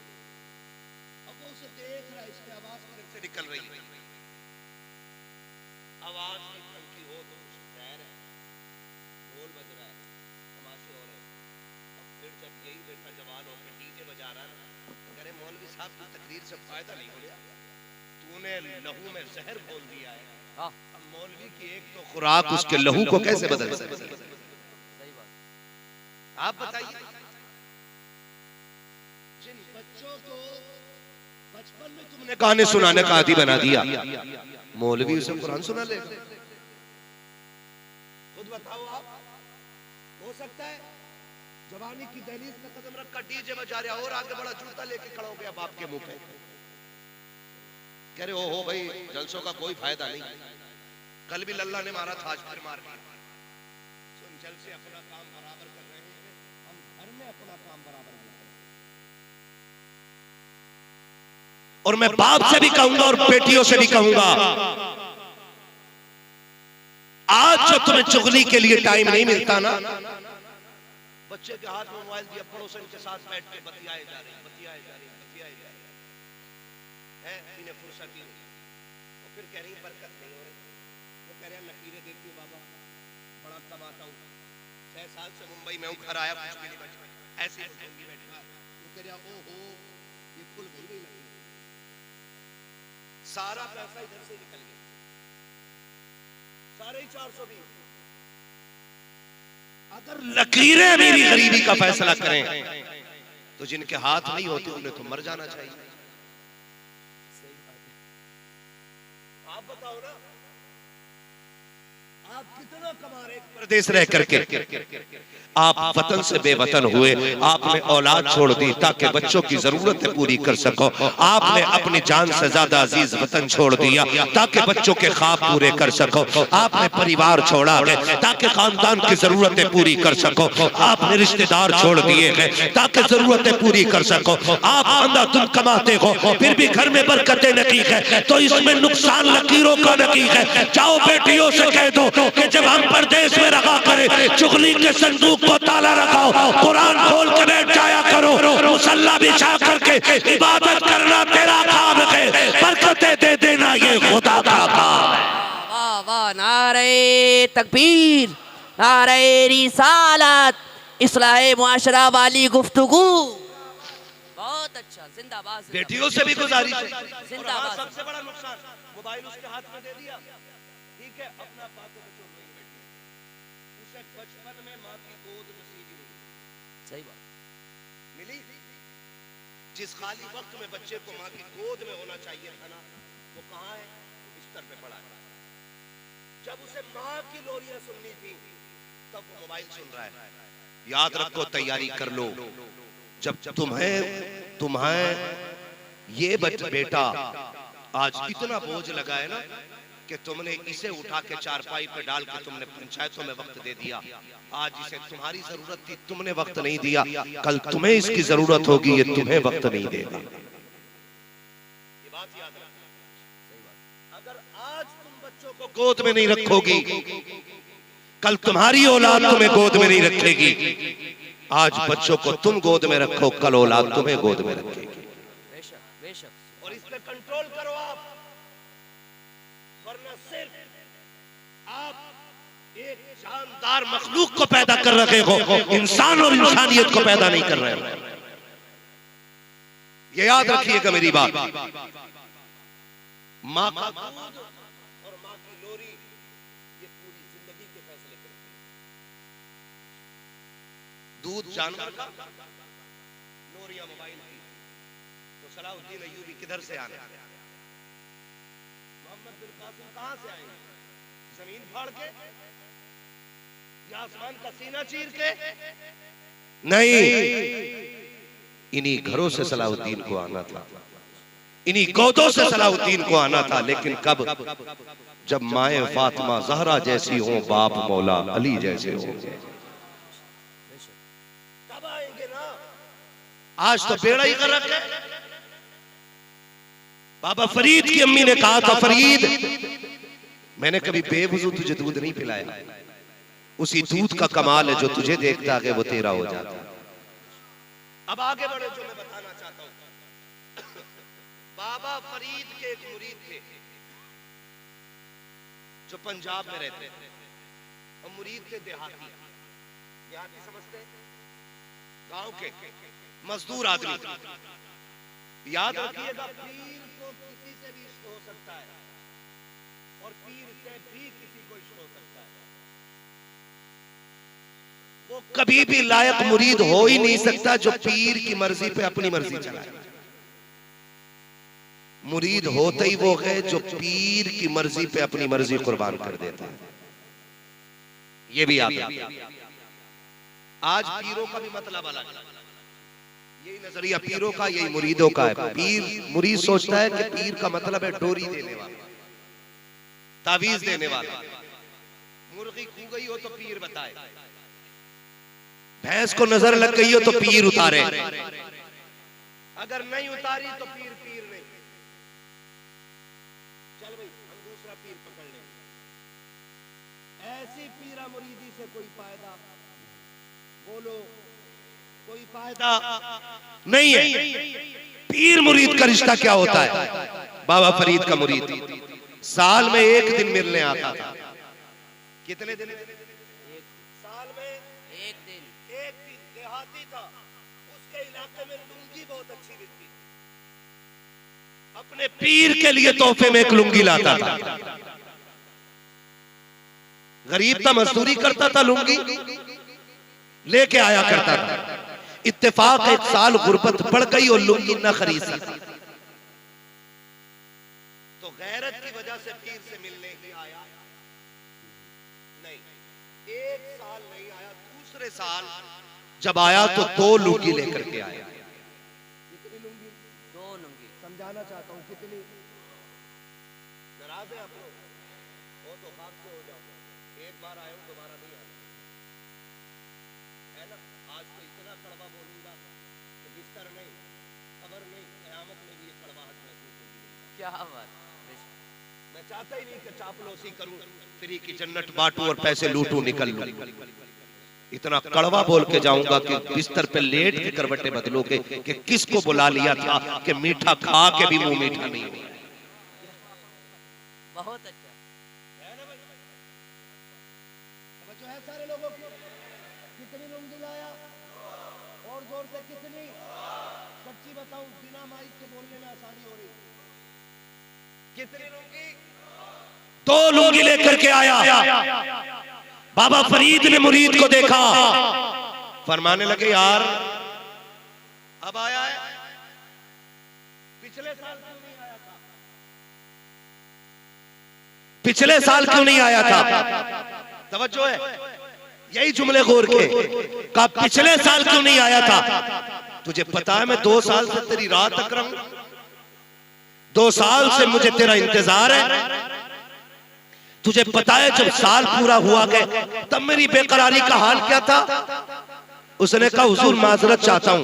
अब वो उसे देख रहा है, इसकी आवाज कहीं से निकल रही है, आवाज की टंकी हो तो शहर है, ढोल बज रहा है, तमाशे हो रहे हैं। अब फिर जब यही बेटा जवान होकर डीजे बजा रहा है, अरे मौलवी साहब की तकरीर से फायदा नहीं हो गया, तूने लहू में जहर बोल दिया है। अब मौलवी की एक तो खुराक उसके लहू को कैसे बदल सकती है? सही बात। आप बताइए, जिन बच्चों को बचपन में तुमने गाने सुनाने का आदी बना दिया, मौलवी उसे कुरान सुना लेगा। खुद बताओ आप, हो सकता है जवानी की दहलीज में कदम रख कर डीजे बजा रहा और आगे बड़ा जूता लेके खड़ा हो गया बाप के मुंह पे, कह रहे हो भाई जलसों का कोई फायदा नहीं, कल भी लल्ला ने मारा था आज फिर मार दिया। सुन जलसे अपना काम बराबर कर रहे हैं, अपना काम बराबर नहीं किया। और मैं बाप से भी कहूंगा और बेटियों से भी कहूंगा, आज जो तुम्हें चुगली के लिए टाइम नहीं मिलता ना, बच्चे के हाथ में मोबाइल दिया, पड़ोसन के साथ बैठ के बतियाए जा रहे हैं, इन्हें फुर्सत ही नहीं। वो फिर कह रही बरकत नहीं हो रही, वो कह रहे हैं लकीरें देखती हूँ बाबा, बड़ा कमाता हूँ, 6 साल से मुंबई में हूँ, घर आया कुछ भी नहीं बचा, ऐसे ही बैठा। वो कह रहा ओहो ये खुल गई लकीर, सारा पैसा इधर से निकल गया, सारे 420। अगर लकीरें मेरी गरीबी का फैसला करें तो जिनके हाथ नहीं होते उन्हें तो मर जाना चाहिए। आप बताओ ना, आप कितना कमा रहे प्रदेश रह करके, आप वतन से बेवतन हुए, आपने औलाद छोड़ दी ताकि बच्चों की जरूरतें पूरी कर सको, आपने अपनी जान से ज्यादा अजीज वतन छोड़ दिया ताकि बच्चों के ख्वाब पूरे कर सको, आपने परिवार छोड़ा है ताकि खानदान की जरूरतें पूरी कर सको, आपने रिश्तेदार छोड़ दिए हैं ताकि जरूरतें पूरी कर सको, आप अंधाधुंध कमाते हो फिर भी घर में बरकतें नहीं है, तो इसमें नुकसान लकीरों का नहीं है। जाओ बेटियों से कह दो कि जब हम परदेश में रखा करें, चुगली के संदूक को ताला रखाओ, कुरान खोल के बैठ जाया करो, मुसल्ला बिछा करके इबादत करना तेरा काम है, बरकतें दे देना ये खुदा का काम है। वाह वाह, नारे तकबीर, नारे रिसालत, इस्लाह मुआशरा वाली गुफ्तगू, बहुत अच्छा, जिंदाबाद। बेटियों से भी गुजारिश है, जिंदाबाद। सबसे बड़ा नुकसान मोबाइल उसके हाथ में दे दिया, ठीक है, अपना बातों में चोट नहीं बैठी, उसे बचपन में मां की गोद नसीब नहीं, सही बात मिली। जिस खाली वक्त में बच्चे को मां की गोद में होना चाहिए था ना, वो कहाँ है? बिस्तर पे पड़ा है। जब उसे मां की लोरियां सुननी थी तब वो मोबाइल सुन रहा है। याद रखो, तैयारी कर लो, जब तुम्हें ये बेटा आज इतना बोझ लगा है ना कि तुमने इसे उठा के चारपाई पे डाल के तुमने पंचायतों में वक्त दे दिया, आज इसे तुम्हारी जरूरत थी, तुमने वक्त नहीं दिया, कल तुम्हें इसकी जरूरत होगी, ये तुम्हें वक्त नहीं देगा। ये बात याद रखना। अगर आज तुम बच्चों को गोद में नहीं रखोगी, कल तुम्हारी औलाद तुम्हें गोद में नहीं रखेगी। आज बच्चों को तुम गोद में रखो, कल औलाद तुम्हें गोद में रखेगी। बेशक बेशक। और इस पे कंट्रोल करो आप, वरना सिर्फ आप एक शानदार मखलूक को पैदा कर रहे हो, इंसान और इंसानियत को पैदा नहीं कर रहे हो। ये याद रखिएगा मेरी बात। माँ का दूध और माँ की लोरी ये पूरी जिंदगी के फैसले करती है। दूध जानवर का, लोरिया मोबाइल की। तो सलाहुद्दीन अय्यूबी किधर से आने? मोहम्मद बिन कासिम कहां से आएंगे? जमीन फाड़ के या आसमान का सीना चीर के? नहीं, इन्हीं घरों से सलाहुद्दीन को आना था, इन्हीं गोदों से सलाहुद्दीन को आना था। लेकिन कब? जब माए फातिमा ज़हरा जैसी हो, बाप मौला अली जैसे हो, तब आएंगे ना। आज तो बेड़ा ही गर्क है। बाबा फरीद की अम्मी ने कहा था, फरीद मैंने कभी बेवजू तुझे दूध नहीं पिलाया, उसी दूध का कमाल है जो तुझे देखता है वो तेरा हो जाता है। अब आगे बढ़े, जो मैं बताना चाहता हूं, बाबा फरीद के एक मुरीद थे जो पंजाब में रहते थे, और मुरीद थे देहाती। देहाती समझते? गांव के मजदूर आदमी। याद रखिएगा, पीर को किसी से भी इश्क हो सकता है और पीर से भी किसी को इश्क हो सकता है। वो कभी भी लायक मुरीद हो ही नहीं सकता जो पीर की मर्जी पे अपनी मर्जी चलाए। मुरीद होते ही वो है जो पीर की मर्जी पे अपनी मर्जी कुर्बान कर देता है। ये भी याद रखिए। आज पीरों का भी मतलब अलग है। यही नजरिया पीरों का, यही मुरीदों का है। पीर, मुरीद सोचता है कि पीर का मतलब है डोरी देने वाला, तावीज देने वाला। मुर्गी खो गई हो तो पीर बताए, भैंस को नजर लग गई हो तो पीर उतारे, अगर नहीं उतारी तो पीर पीर नहीं। चल भाई हम दूसरा पीर पकड़ लेंगे। ऐसी पीरा मुरीदी से कोई फायदा, बोलो कोई फायदा नहीं है। पीर मुरीद का रिश्ता क्या होता है? बाबा फरीद का मुरीद साल में एक दिन मिलने आता था। कितने दिन? साल में एक दिन। देहाती था, उसके इलाके में लुंगी बहुत अच्छी मिलती, अपने पीर के लिए तोहफे में एक लुंगी लाता था। गरीब था, मजदूरी करता था, लुंगी लेके आया करता था। इत्तेफाक एक साल गुर्बत बढ़ गई और लुंगी न खरीद सकी, तो गैरत की वजह से पीर से मिलने ही आया नहीं। एक साल नहीं आया, दूसरे साल जब आया तो 2 लुंगी लेकर के आया। कितनी लुंगी? 2 लुंगी। समझाना चाहता हूं कितनी। नाराज है आप लोग? वो तो खाक से हो जाओ। एक बार आए हो दोबारा नहीं आए, है ना? आज तो इतना कड़वा बोलूंगा कि बिस्तर नहीं, खबर नहीं, क़यामत में भी ये कड़वाहट महसूस होगी। क्या बात। मैं चाहता ही नहीं कि चापलूसी करूं, फ्री की जन्नत बांटूं और पैसे लूटूं, निकल लूं। इतना कड़वा बोल के जाऊंगा कि बिस्तर पे लेट के करवटे बदलोगे कि किसको बुला लिया था कि मीठा खा के भी मुंह मीठा नहीं हुआ। बहुत अच्छा है ना भाई? जो है सारे लोगों की कितनी लुंगी लाया और जोर से कितनी? सच्ची बताऊं, बिना माइक के बोलने में आसानी हो रही। कितनी लुंगी? 2 लुंगी लेकर के आया। बाबा फरीद ने मुरीद को देखा, फरमाने लगे यार अब आया है, पिछले साल क्यों नहीं आया था? पिछले साल क्यों नहीं आया था? तवज्जो है, यही जुमले गौर के। कहा पिछले साल क्यों नहीं आया था? तुझे पता है मैं 2 साल से तेरी रात तक रहूं, 2 साल से मुझे तेरा इंतजार है। तुझे पता है जब साल पूरा हुआ गया तब मेरी बेकरारी का हाल क्या था? उसने कहा हुजूर माजरत चाहता हूं,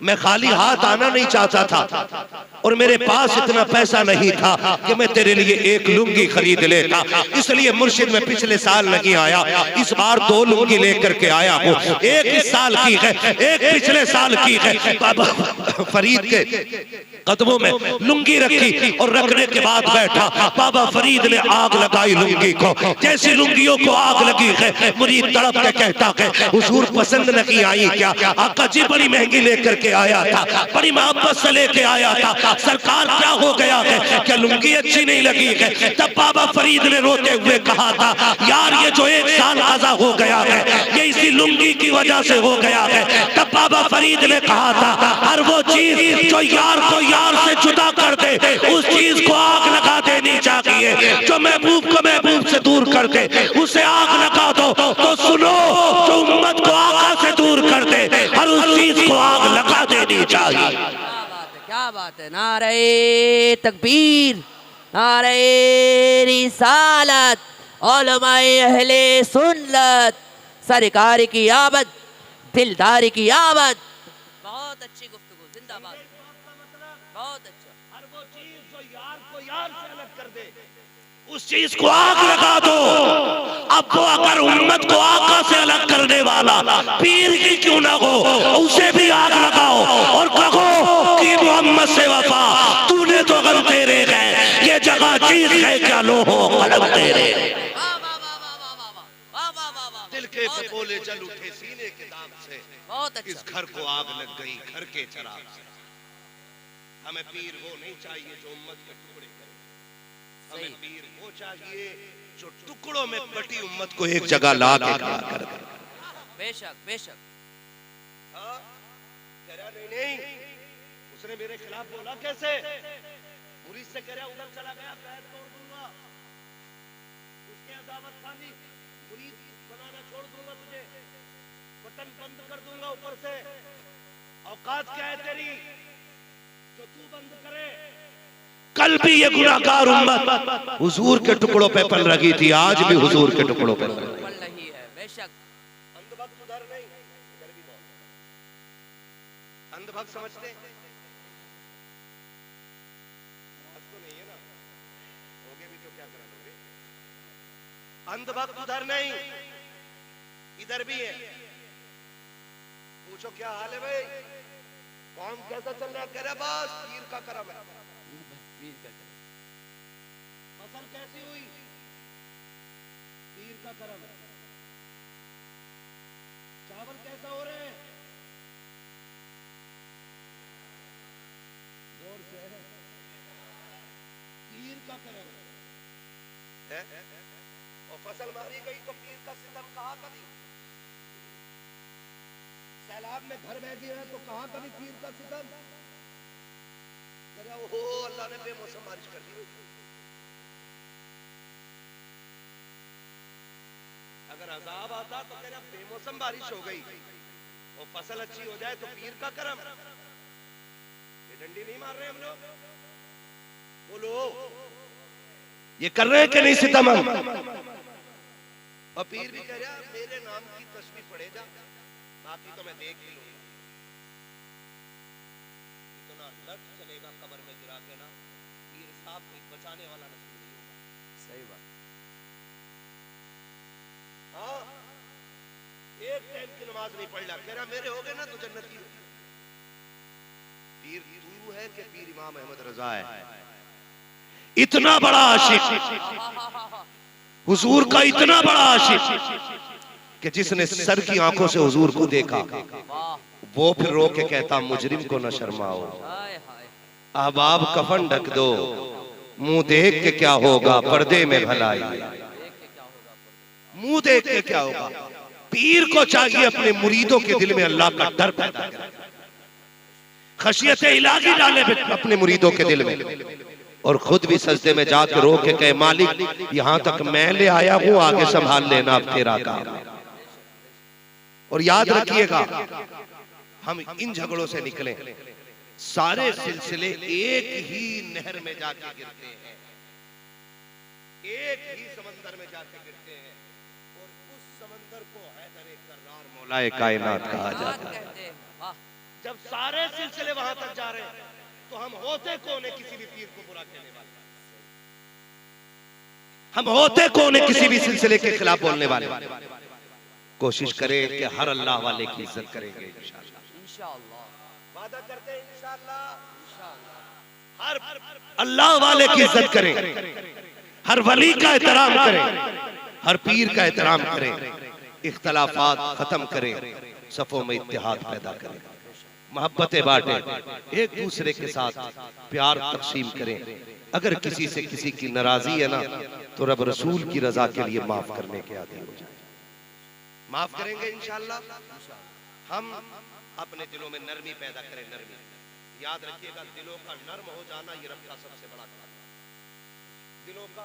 मैं खाली हाथ आना नहीं चाहता था और मेरे पास इतना पैसा नहीं था कि मैं तेरे लिए एक लुंगी खरीद लेता, इसलिए मुर्शिद में पिछले साल नहीं आया, इस बार 2 लुंगी लेकर के आया हूं। एक इस साल की है, एक पिछले साल की है। बाबा फरीद के कदमों में लुंगी रखी और रखने के बाद बैठा। बाबा फरीद ने आग लगाई लुंगी को। जैसी लुंगियों को आग लगी है, मुरीद तड़प के कहता है हुजूर पसंद नहीं आई क्या? आका जी बड़ी महंगी लेकर के आया था, बड़ी मोहब्बत से लेके आया था, सरकार क्या हो गया है? क्या लुंगी अच्छी नहीं लगी है? तब बाबा फरीद ने रोते हुए कहा था यार ये जो 1 साल कज़ा हो गया है ये इसी लुंगी की वजह से हो गया है। तब बाबा फरीद ने कहा था हर वो चीज जो यार को यार से जुदा कर दे उस चीज को आग लगा देनी चाहिए, जो महबूब को महबूब से दूर कर दे उसे आग लगा दो। तो सुनो, जो उम्मत को आका से दूर कर दे हर उस चीज को आग लगा देनी चाहिए। क्या बात है। नारे तकबीर, नारे रिसालत, उलमाए अहले सुन्नत, सरकार की आमद, दिलदारी की आमद। बहुत अच्छी गुफ्तगू, जिंदाबाद। बहुत अच्छा। हर वो चीज जो यार को यार से अलग कर दे उस चीज को आग लगा दो। अब वो अगर उम्मत को आका से अलग करने वाला पीर की क्यों ना हो, उसे भी आग लगाओ और कहो कि मोहम्मद से वफा तूने तो गम तेरे गए, ये जगह चीज है क्या लो हो कलम तेरे। दिल के बोले जल उठे सीने के दाग से, बहुत अच्छा। इस घर को आग लग गई घर के चराग से। हमें पीर वो नहीं चाहिए जो उम्मत के टुकड़े करे, हमें पीर वो चाहिए जो टुकड़ों में बटी उम्मत को एक जगह ला के खड़ा कर दे। बेशक बेशक। हाँ? कह रहा नहीं, उसने मेरे खिलाफ बोला कैसे? मुरीद से कह रहा उधर चला गया, पैर तोड़ दूंगा, उसके अदावत खाली, मुरीद बनाना छोड़ दूंगा तुझे, बटन बंद कर दूंगा ऊपर से। औकात क्या है तेरी जो तू बंद करे? कल भी ये गुनाहगार उम्मत हुजूर के टुकड़ों पे पल रही थी, आज भी हुजूर के टुकड़ों पे पल रही है। रही है। बेशक। अंधभक्त उधर नहीं, समझते हैं? आज तो नहीं है ना, होगे भी तो क्या करोगे? अंधभक्त उधर नहीं, इधर भी है। पूछो क्या हाल है भाई, काम कैसा चल रहा है? कह रहा बस पीर का करम है। फसल कैसी हुई? पीर का करम है। चावल कैसा हो रहे हैं? जोर से पीर का करम है। और फसल मारी गई तो पीर का सितम कहाँ कभी? सैलाब में घर बह गया है तो कहाँ कभी पीर का सितम? ओहो अल्लाह ने बेमौसम बारिश कर दी। अगर अजाब आता तो कह रहा बेमौसम बारिश हो गई और फसल अच्छी हो जाए तो पीर का करम। ये डंडी नहीं मार रहे हम लोग? बोलो ये कर रहे हैं कि नहीं सितम हम? और पीर भी कह रहा मेरे नाम की तस्वीर पढ़े जा, बाकी तो मैं देख ही लूंगा। इतना लट चलेगा कब्र में गिरा के ना, पीर साहब कोई बचाने वाला नसीब नहीं होगा। सही बात। हाँ, एक टाइम की नमाज नहीं पढ़ रहा, कह रहा मेरे हो गए ना तो जन्नती हो। पीर तू है कि पीर इमाम अहमद रजा है? इतना बड़ा आशिक, हुजूर का इतना बड़ा आशिक कि जिसने सर की आंखों से हुजूर को देखा वो फिर रो के कहता मुजरिम को न शर्माओ, अहबाब कफन ढक दो, मुंह देख के क्या होगा पर्दे में भलाई। मुंह देख के क्या होगा? पीर को चाहिए अपने मुरीदों के दिल में अल्लाह का डर पैदा करे, खशियत इलाही डाले अपने मुरीदों के दिल में, और खुद भी सजदे में जाके रो के कहे मालिक यहां तक मैं ले आया हूं, आगे संभाल लेना अब तेरा काम। और याद रखिएगा हम इन झगड़ों से निकले, सारे सिलसिले एक ही नहर में जाके गिरते हैं, एक ही समंदर में जाके गिरते हैं, और उस समंदर को हैदर कर्रार मौलाए कायनात कहा जाता है। जब सारे सिलसिले वहां तक जा रहे हैं तो हम होते कौन है किसी भी पीर को बुरा कहने वाले? हम होते कौन है किसी भी सिलसिले के खिलाफ बोलने वाले? कोशिश करें कि हर अल्लाह वाले की इज्जत करेंगे इंशाअल्लाह। वादा करते हैं इंशाअल्लाह। हर अल्लाह वाले की इज्जत करें, हर वली का एहतराम करें, हर पीर का एहतराम करें, इख्तलाफात खत्म करें, सफों में इत्तेहाद पैदा करें, मोहब्बतें बांटें, एक दूसरे के साथ प्यार तकसीम करें। अगर किसी से किसी की नाराजगी है ना तो रब रसूल की रजा के लिए माफ करने के आदी हो जाए। माफ करेंगे इंशाअल्लाह। हम अपने दिलों में नरमी पैदा करें, नरमी। याद रखिएगा दिलों का नर्म हो जाना ये रब का सबसे बड़ा काम है। दिलों का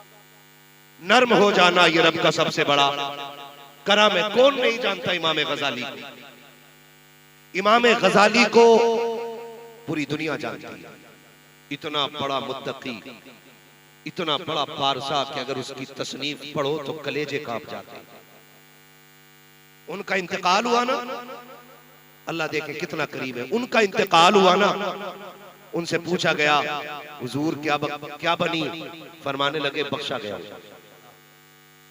नर्म हो जाना ये रब का सबसे बड़ा करम है। कौन नहीं जानता इमाम गजाली को? इमाम गजाली को पूरी दुनिया जानती है। इतना बड़ा मुत्तकी, इतना बड़ा पारसा कि अगर उसकी तसनीफ पढ़ो तो कलेजे कांप जाते हैं। उनका इंतकाल हुआ ना, अल्लाह देखे कितना करीब है, उनका इंतकाल हुआ ना, उनसे पूछा गया हुजूर क्या बनी? फरमाने लगे बख्शा गया।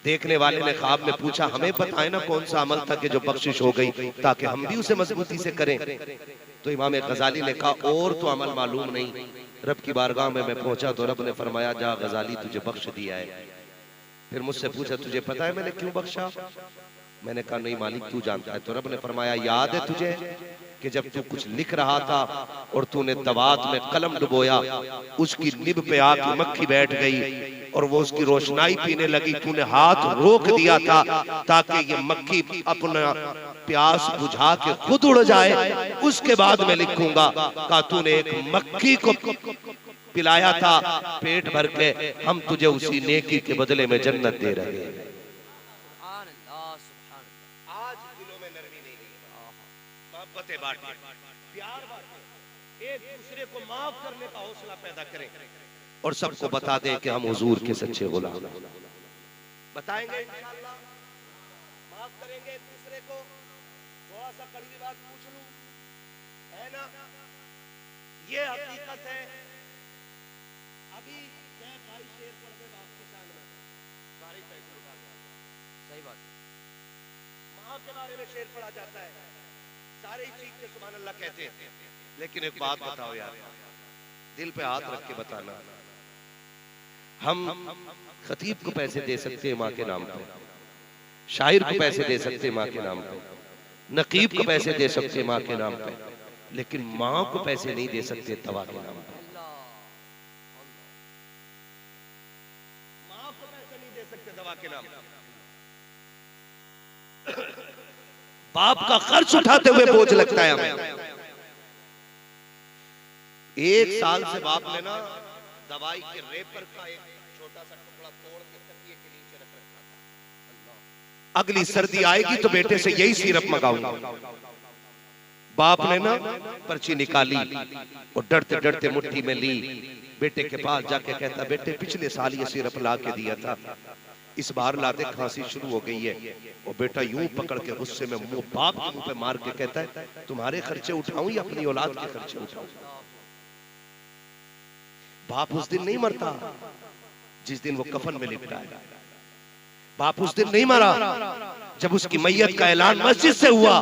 देखने वाले ने ख्वाब में पूछा हमें बताए ना कौन सा अमल था कि जो बख्शिश हो गई ताकि हम भी उसे मजबूती से करें। तो इमाम गजाली ने कहा और तो अमल मालूम नहीं, रब की बारगाह में मैं पहुंचा तो रब ने फरमाया जा गजाली तुझे बख्श दिया है। फिर मुझसे पूछा तुझे पता है मैंने क्यों बख्शा? मैंने कहा नहीं मालिक तू जानता है। तो रब ने फरमाया याद है तुझे कि जब तू कुछ लिख रहा था और तूने दवात में कलम डुबोया, उसकी निब पे आके मक्खी बैठ गई और वो उसकी रोशनाई पीने लगी, तूने हाथ रोक दिया था ताकि ये मक्खी अपना प्यास बुझा के खुद उड़ जाए, उसके बाद मैं लिखूंगा। कहा तूने एक मक्खी को पिलाया था पेट भर के, हम तुझे उसी नेकी के बदले में जन्नत दे रहे हैं। बांटे, प्यार बांटे, एक दूसरे को माफ करने का हौसला पैदा करें और सबको बता दें कि हम हुजूर के सच्चे गुलाम बताएंगे इंशाअल्लाह। माफ करेंगे एक दूसरे को। थोड़ा सा कड़वी बात पूछ लूं, है ना? ये हकीकत है। अभी मैं भाई शेर पढ़ के बाप की शान में सारे पैसे उठा गया। सही बात। माँ के बारे में शेर पढ़ा जाता है, सारे ही चीख के सुभान अल्लाह कहते हैं। लेकिन एक बात बताओ यार, दिल पे हाथ रख के बताना, हम खतीब को पैसे दे सकते हैं माँ के नाम पे, शायर को पैसे दे सकते हैं माँ के नाम पे, नकीब को पैसे दे सकते हैं माँ के नाम पे, लेकिन माँ को पैसे नहीं दे सकते दवा के नाम पे। माँ को पैसे नहीं दे सकते दवा के नाम पे। बाप का खर्च उठाते हुए बोझ लगता है हमें। एक साल से बाप ने ना दवाई के रेपर का एक छोटा सा टुकड़ा तोड़ के तकिए के नीचे रख रखा था। अगली सर्दी आएगी तो बेटे से यही सिरप मंगाऊंगा। बाप ने ना पर्ची निकाली और डरते डरते मुट्ठी में ली, बेटे के पास जाके कहता, बेटे पिछले साल ये सिरप ला के दिया था, इस बार लाते खांसी शुरू हो गई है। और बेटा यूं पकड़ के गुस्से में मुंह बाप के मुंह पे मार के कहता है, तुम्हारे खर्चे उठाऊं या अपनी औलाद के खर्चे उठाऊं? बाप उस दिन नहीं मरता जिस दिन वो कफन में लिपटा है। बाप उस दिन नहीं मरा जब उसकी मैयत का ऐलान मस्जिद से हुआ।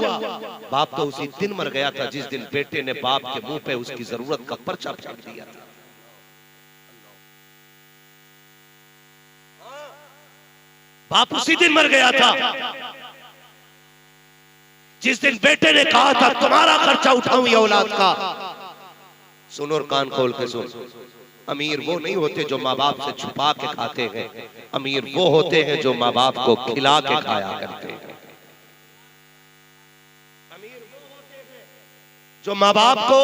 बाप तो उसी दिन मर गया था जिस दिन बेटे ने बाप के मुंह पे उसकी जरूरत का पर्चा फेंक दिया था। बाप उसी दिन मर गया था जिस दिन बेटे ने कहा था तुम्हारा खर्चा उठाऊं या औलाद का। सुन और कान खोल के सुन, अमीर वो नहीं होते जो माँ बाप से छुपा के खाते हैं, अमीर वो होते हैं जो माँ बाप को खिला के खाया करते हैं। अमीर वो होते हैं जो माँ बाप को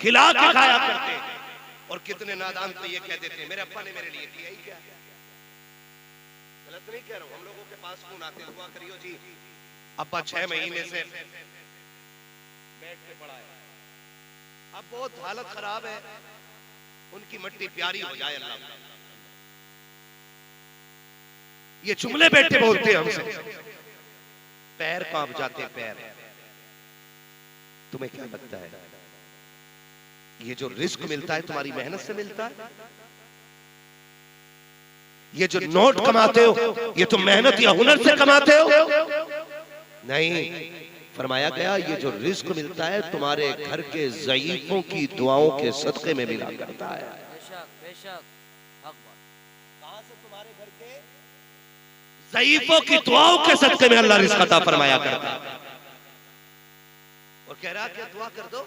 खिला के खाया करते हैं। और कितने नादान तो ये कह देते हैं मेरे अब्बा ने मेरे लिए किया ही क्या। गलत नहीं कह रहा हूं, हम लोगों के पास फोन आते, दुआ करियो जी अब्बा 6 महीने से बेड पे पड़ा है, अब बहुत हालत खराब है, उनकी मट्टी प्यारी हो जाए अल्लाह। ये जुमले बेटे बोलते हैं हमसे, पैर कांप जाते हैं पैर। तुम्हें क्या लगता है ये जो रिस्क मिलता है तुम्हारी मेहनत से मिलता है? ये जो नोट कमाते हो ये तुम मेहनत या हुनर से कमाते हो? नहीं, फरमाया गया ये जो रिस्क मिलता है तुम्हारे घर के ज़ईफों की दुआओं के सदके में मिला करता है। बेशक बेशक हक बात। कहां से? तुम्हारे घर के ज़ईफों की दुआओं के सदके में अल्लाह रिस्क अता फरमाया करता है। और कह रहा कि दुआ कर दो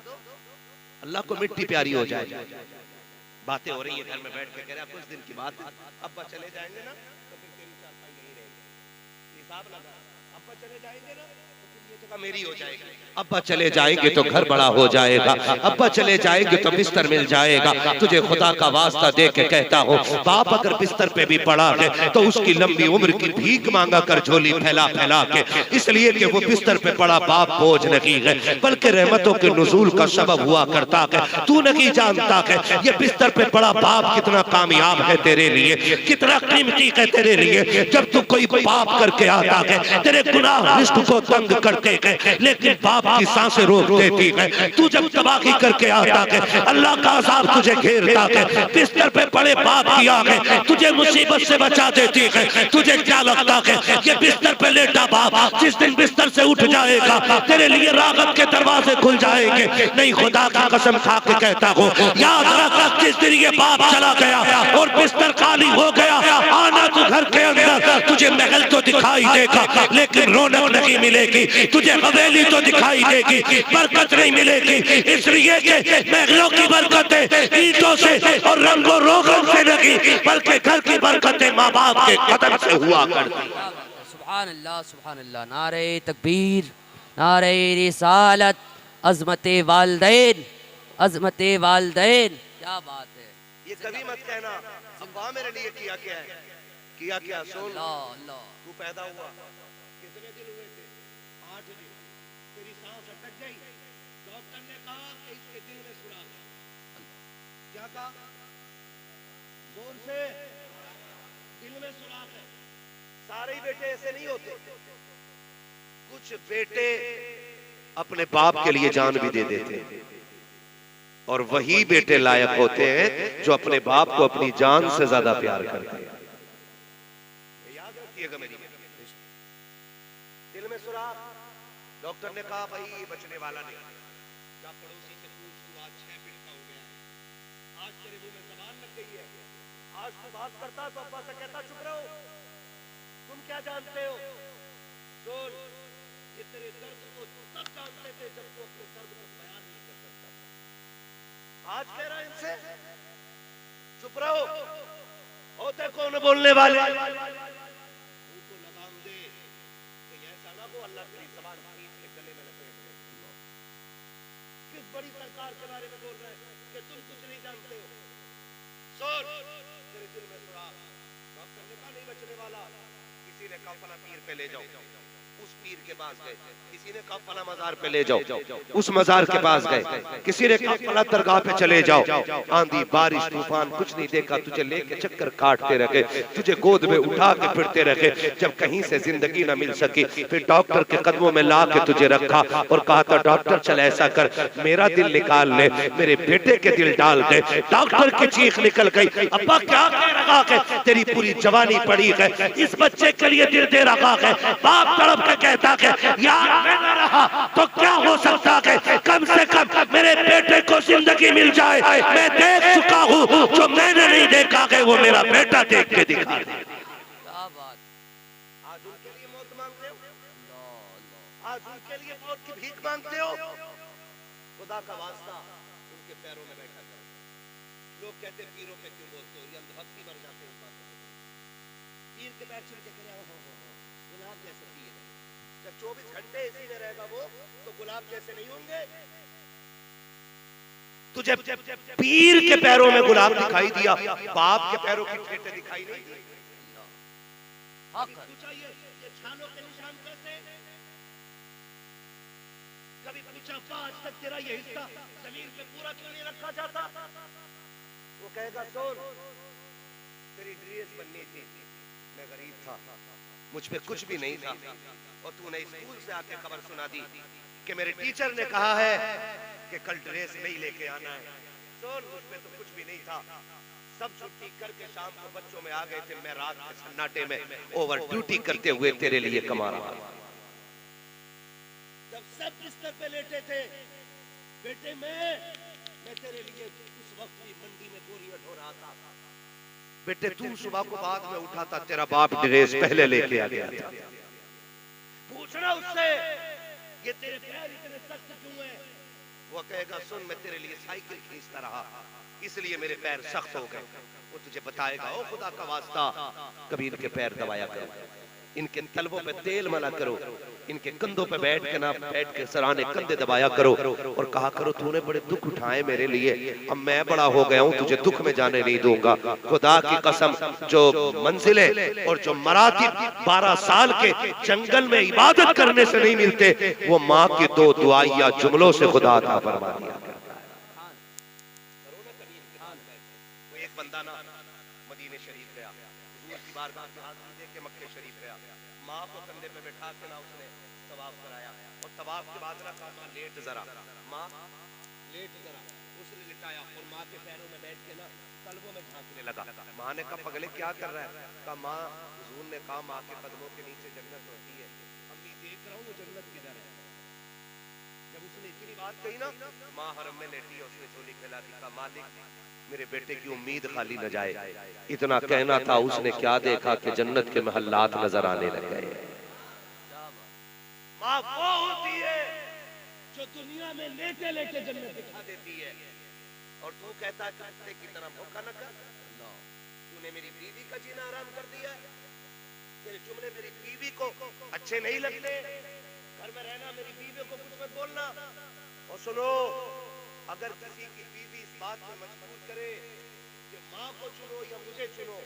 अल्लाह को मिट्टी प्यारी हो जाए। बातें हो रही है घर में बैठ के, कह रहा कुछ दिन की बात है, अब्बा चले जाएंगे ना तो फिर तेरी चारपाई यहीं रहेगी। हिसाब लगा, अब्बा चले जाएंगे ना तो फिर ये जगह मेरी हो जाएगी। अब्बा चले जाएंगे तो घर बड़ा हो जाएगा, अब्बा चले जाएंगे तो बिस्तर मिल जाएगा। तुझे खुदा का वास्ता दे के कहता हूँ, बाप अगर बिस्तर पे भी पड़ा है तो उसकी लंबी उम्र की भीख मांगा कर झोली फैला फैला के, इसलिए कि वो बिस्तर पे पड़ा बाप बोझ नहीं है बल्कि रहमतों के नुज़ूल का सबब हुआ करता है। तू नहीं जानता कि ये बिस्तर पे पड़ा बाप कितना कामयाब है तेरे लिए, कितना कीमती है तेरे लिए। जब तू कोई पाप करके आता है तेरे गुनाह रिस्क को तंग करते हैं, लेकिन बाप की सांसें रोक देती है। तू जब तबाही करके आता है अल्लाह का अज़ाब तुझे घेरता है। बिस्तर पे पड़े बाप की आंखें तुझे मुसीबत से बचा देती है। तुझे क्या लगता है ये बिस्तर पे लेटा बाप जिस दिन बिस्तर से उठ जाएगा तेरे लिए राहत के दरवाजे खुल जाएंगे? नहीं, खुदा की कसम खा के कहता हूँ, याद रख जिस दिन ये बाप चला गया और बिस्तर खाली हो गया, आना तू घर के अंदर, तुझे महल तो दिखाई देगा लेकिन रौनक नहीं मिलेगी, तुझे हवेली तो दिखाई देगी, बरकत नहीं मिलेगी। इसलिए कि महलों की बरकतें ईंटों से और रंगों रोगन से नहीं बल्कि घर की बरकतें माँ बाप के कदम से हुआ करती। सुभान अल्लाह सुभान अल्लाह। नारे तकबीर, नारे रिसालत, अज़मते वालिदैन, अज़मते वालिदैन। क्या बात है। ये कभी मत कहना अब्बा मेरे लिए किया क्या है, किया क्या। सुन, अल्लाह, तू पैदा हुआ कितने दिन हुए थे? 8 दिन। तेरी सांस अटक गई, डॉक्टर ने कहा कि इसके दिल में सुराख है। क्या कहा? जोर से, दिल में सुराख है। सारे ही बेटे ऐसे नहीं होते, कुछ बेटे अपने बाप के लिए जान भी दे देते। और वही बेटे लायक होते हैं जो अपने बाप को अपनी जान से ज्यादा प्यार करते हैं। याद रखिएगा मेरी दिल में सुराख। डॉक्टर ने कहा भाई ये बचने वाला नहीं। क्या पड़ोसी से पूछ, तू आज 6 फीट का हो गया है, आज तेरे मुंह में जबान लग गई है, आज तू बात करता तो अब्बा से कहता चुप रहो, तुम क्या जानते हो। सुन, ये तेरे दर्द को तब जानते थे जब तू अपने दर्द को बयान नहीं कर सकता। आज कह रहा है इनसे चुप रहो, होते कौन बोलने वाले। उनको लगाम दे तो ऐसा ना हो अल्लाह की ज़बान खींच के गले में लपेट दे। किस बड़ी सरकार के बारे में बोल रहे हैं कि तुम कुछ नहीं जानते हो। सुन, तेरे दिल में सुराख। डॉक्टर ने कहा नहीं बचने वाला। किसी ने कहा फला पीर पे ले जाओ, उस पीर के पास गए। किसी ने कहा फला मजार पे ले जाओ, उस मजार के पास गए। किसी ने कहा फला दरगाह पे चले जाओ। आंधी बारिश तूफान कुछ नहीं देखा, तुझे लेके चक्कर काटते रखे, तुझे गोद में उठा के फिरते रखे। जब कहीं से जिंदगी न मिल सकी, फिर डॉक्टर के कदमों में ला के तुझे रखा और कहा था डॉक्टर चल ऐसा कर, मेरा दिल निकाल ले, मेरे बेटे के दिल डाल दे। डॉक्टर की चीख निकल गई, अब्बा क्या कह रहा है, तेरी पूरी जवानी पड़ी है, इस बच्चे के लिए दिल दे रखा है। बाप तड़प के कहता है यार मैं न रहा तो क्या हो सकता है, कम से कम मेरे बेटे को जिंदगी मिल जाए। मैं देख चुका हूँ, जो मैंने नहीं देखा है वो मेरा बेटा देख के दिखा दे। क्या बात। आज उनके लिए मौत मांगते हो, आज उनके लिए मौत की भीख मांगते हो। खुदा का वास्ता उनके पैरों में बैठा करो। लोग कहते पीरों पे क्यों बोलते हो, ये अंधभक्ति मर जाते हैं। पीर के पैर छू के करे गुलाब जैसे पीर है। जब 24 घंटे इसी में रहेगा वो तो गुलाब जैसे नहीं होंगे। तुझे पीर के पैरों में गुलाब दिखाई दिया, बाप के पैरों की ठेटे दिखाई नहीं दी। पूछा ये छालों के निशान कैसे? कभी पूछा आज तक तेरा ये हिस्सा जमीन पे पूरा क्यों नहीं रखा जाता? वो कहेगा सुन, तेरी ड्रेस बननी थी, मैं गरीब था, मुझ पे कुछ भी नहीं था, और तूने स्कूल से आके खबर सुना दी कि मेरे टीचर ने कहा है कि कल ड्रेस नहीं लेके आना है। सुन, मुझ पे तो कुछ भी नहीं था, सब छुट्टी करके शाम को बच्चों में आ गए थे, मैं रात के सन्नाटे में ओवर ड्यूटी करते हुए तेरे लिए कमा रहा था। जब सब बिस्तर पे लेटे थे, बेटे मैं तेरे लिए उस वक्त भी मंडी में बोरियां ढो रहा था। बेटे तू सुबह को बाद में उठा था, तेरा बाप ड्रेस पहले लेके आ गया था। पूछना उससे ये तेरे पैर इतने सख्त क्यों हैं? वो कहेगा सुन, मैं तेरे लिए साइकिल खींचता रहा इसलिए मेरे पैर सख्त हो गए। वो तुझे बताएगा ओ खुदा का वास्ता कभी इनके पैर दबाया करो, इनके तलवों पे तेल मला करो, इनके कंधों पे बैठ के सराहने कंधे दबाया करो और कहा करो तूने बड़े दुख उठाए मेरे लिए, अब मैं बड़ा हो गया हूँ, तुझे दुख में जाने नहीं दूंगा। खुदा की कसम, जो मंजिलें और जो मरातिब 12 साल के जंगल में इबादत करने से नहीं मिलते, वो माँ की 2 दुआइया जुमलों से खुदा अता फरमा दिया। एक बंदा ना मदीने शरीफ गया, हुजूर की बारगाह में हाथ दे के मक्के शरीफ गया, माँ को कंधे पे बैठा के ना उसने तवाफ कराया और तवाफ के बाद ना कहा माँ लेट जरा, माँ लेट जरा, उसने लिटाया और माँ के पैरों में बैठ के ना तलवों में झांकने लगा। माँ ने कहा पगले क्या कर रहा है? कहा माँ हुजूर ने कहा माँ के कदमों के नीचे जन्नत होती है, अब मैं देख रहा हूँ वो जन्नत किधर है। जब उसने इतनी बात कही ना, माँ हरम में लेटी है, उसने झोली फैला दी, कहा मालिक मेरे बेटे की उम्मीद खाली न जाए। इतना कहना था, उसने क्या देखा कि जन्नत के महल्लात नजर आने लग गए। माँ वो होती है जो दुनिया में लेटे लेटे जन्नत दिखा देती है, और तू कहता है की तरह धोखा न कर। तूने मेरी बीवी का जीना आराम कर दिया, तेरे जुमले मेरी बीवी को अच्छे नहीं लगते, घर में रहना, मेरी बीवी को कुछ मत बोलना। और सुनो, अगर किसी की बीवी इस बात में मजबूर करे कि माँ को चुनो या मुझे चुनो,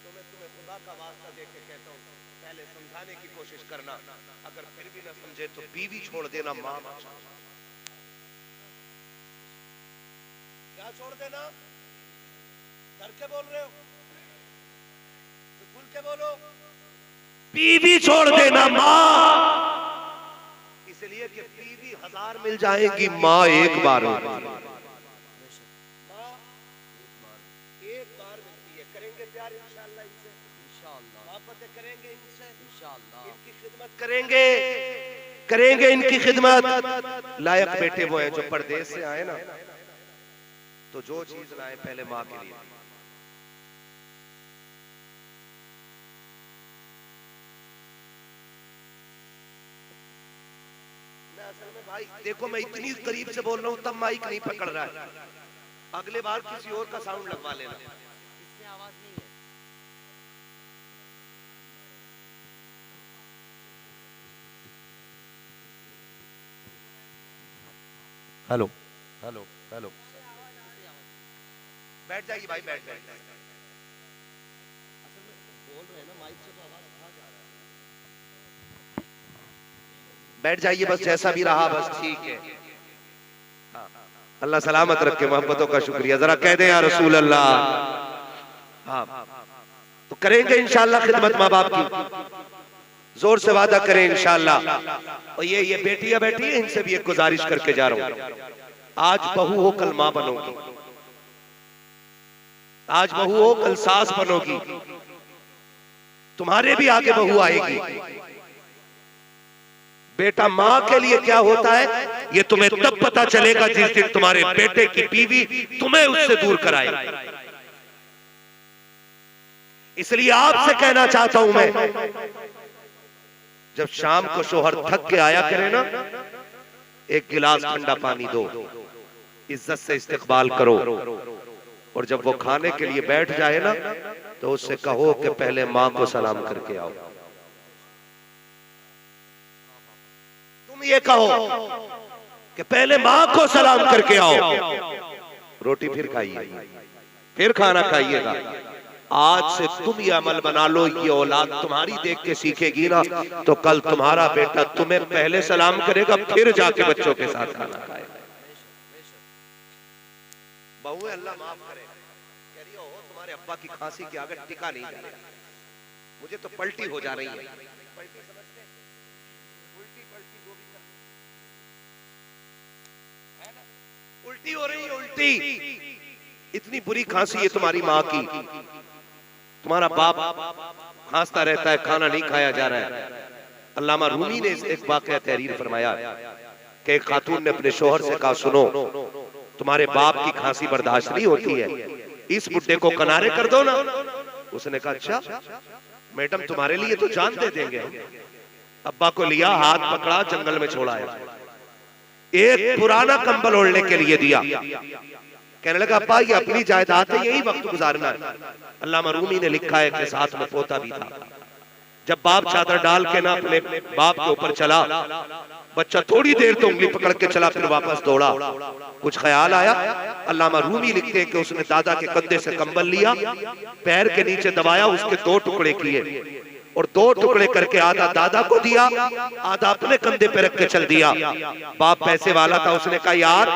तो मैं तुम्हें खुदा का वास्ता दे के कहता हूँ पहले समझाने की कोशिश करना, अगर फिर भी ना समझे तो बीवी छोड़ देना, माँ मत छोड़। क्या छोड़ देना? डर के बोल रहे हो? तो खुल के बोलो, बीवी छोड़ देना, माँ। इसलिए कि बीवी 1000 मिल जाएगी, माँ एक बार होगी। प्यार इंशाअल्लाह इनसे मोहब्बतें करेंगे इनसे, इंशाअल्लाह इनकी खिदमत करेंगे इनकी खिदमत। लायक बेटे वो हैं जो परदेश से आए ना, तो जो चीज लाए पहले माँ के लिए। मैं असल में भाई देखो, मैं इतनी करीब से बोल रहा हूँ तब माइक नहीं पकड़ रहा है। अगले बार किसी और का साउंड लगवा लेना। इसमें आवाज नहीं है। Hello hello hello. बैठ जाइए भाई, बैठ जाइए। बैठ जाइए बस, जैसा भी रहा बस ठीक है। हाँ। अल्लाह सलामत रखे, मोहब्बतों का शुक्रिया। जरा कह दें या रसूल अल्लाह। हाँ, तो करेंगे इंशाअल्लाह खिदमत माँ बाप की, जोर से वादा करें इंशाअल्लाह। और ये बेटियां बैठी है, इनसे भी एक गुजारिश करके जा रहा हूं, आज बहू हो कल माँ बनोगी, आज बहू हो कल सास बनोगी, तुम्हारे भी आगे बहू आएगी। बेटा माँ के लिए क्या होता है ये तुम्हें तब पता चलेगा जिस दिन तुम्हारे बेटे की बीवी तुम्हें उससे दूर कराए। इसलिए आपसे कहना चाहता हूं मैं, जब शाम को शोहर थक के आया करे ना, एक गिलास ठंडा पानी दो, इज्जत से इस्तकबाल करो। और जब वो खाने के लिए बैठ जाए ना, तो उससे कहो कि पहले माँ को सलाम करके आओ। तुम ये कहो कि पहले माँ को सलाम करके आओ, रोटी फिर खाइए, फिर खाना खाइएगा। आज से तुम ये अमल बना लो, ये औलाद तुम्हारी देख के सीखेगी ना, तो कल तुम्हारा बेटा तुम्हें पहले सलाम करेगा, फिर जाके बच्चों के साथ खाना खाएगा। बहू अल्लाह माफ करे, कह रही हो तुम्हारे अब्बा की खांसी की आगे टिका नहीं जा रहा, मुझे तो पलटी हो जा रही है। पलटी समझते? उल्टी पलटी जो भी है ना, उल्टी हो रही है, उल्टी। इतनी बुरी खांसी है तुम्हारी माँ की, तुम्हारा बाप खांसता रहता है, खाना नहीं खाया जा रहा है। अल्लामा रूमी ने एक वाक़या तहरीर फरमाया कि एक खातून ने अपने शोहर से कहा, सुनो तुम्हारे बाप की खांसी बर्दाश्त नहीं होती है, इस बुड्ढे को किनारे कर दो ना। उसने कहा अच्छा मैडम, तुम्हारे लिए तो जान दे देंगे। अब्बा को लिया, हाथ पकड़ा, जंगल में छोड़ाया, एक पुराना कंबल ओढ़ने के लिए दिया। कहने लगा अब्बा ये अपनी जायदाद है, यही वक्त गुजारना है। अल्लामा रूमी ने लिखा है कि साथ में पोता भी था। जब बाप चादर डाल के ना अपने बाप के ऊपर चला, बच्चा थोड़ी देर तो उंगली पकड़ के चला, फिर वापस दौड़ा। कुछ ख्याल आया, अल्लामा रूमी लिखते हैं कि उसने दादा के कंधे से कंबल लिया, पैर के नीचे दबाया, उसके 2 टुकड़े किए और 2 टुकड़े करके आधा दादा को दिया, आधा अपने कंधे पे रख के चल दिया। बाप पैसे वाला था, उसने कहा यार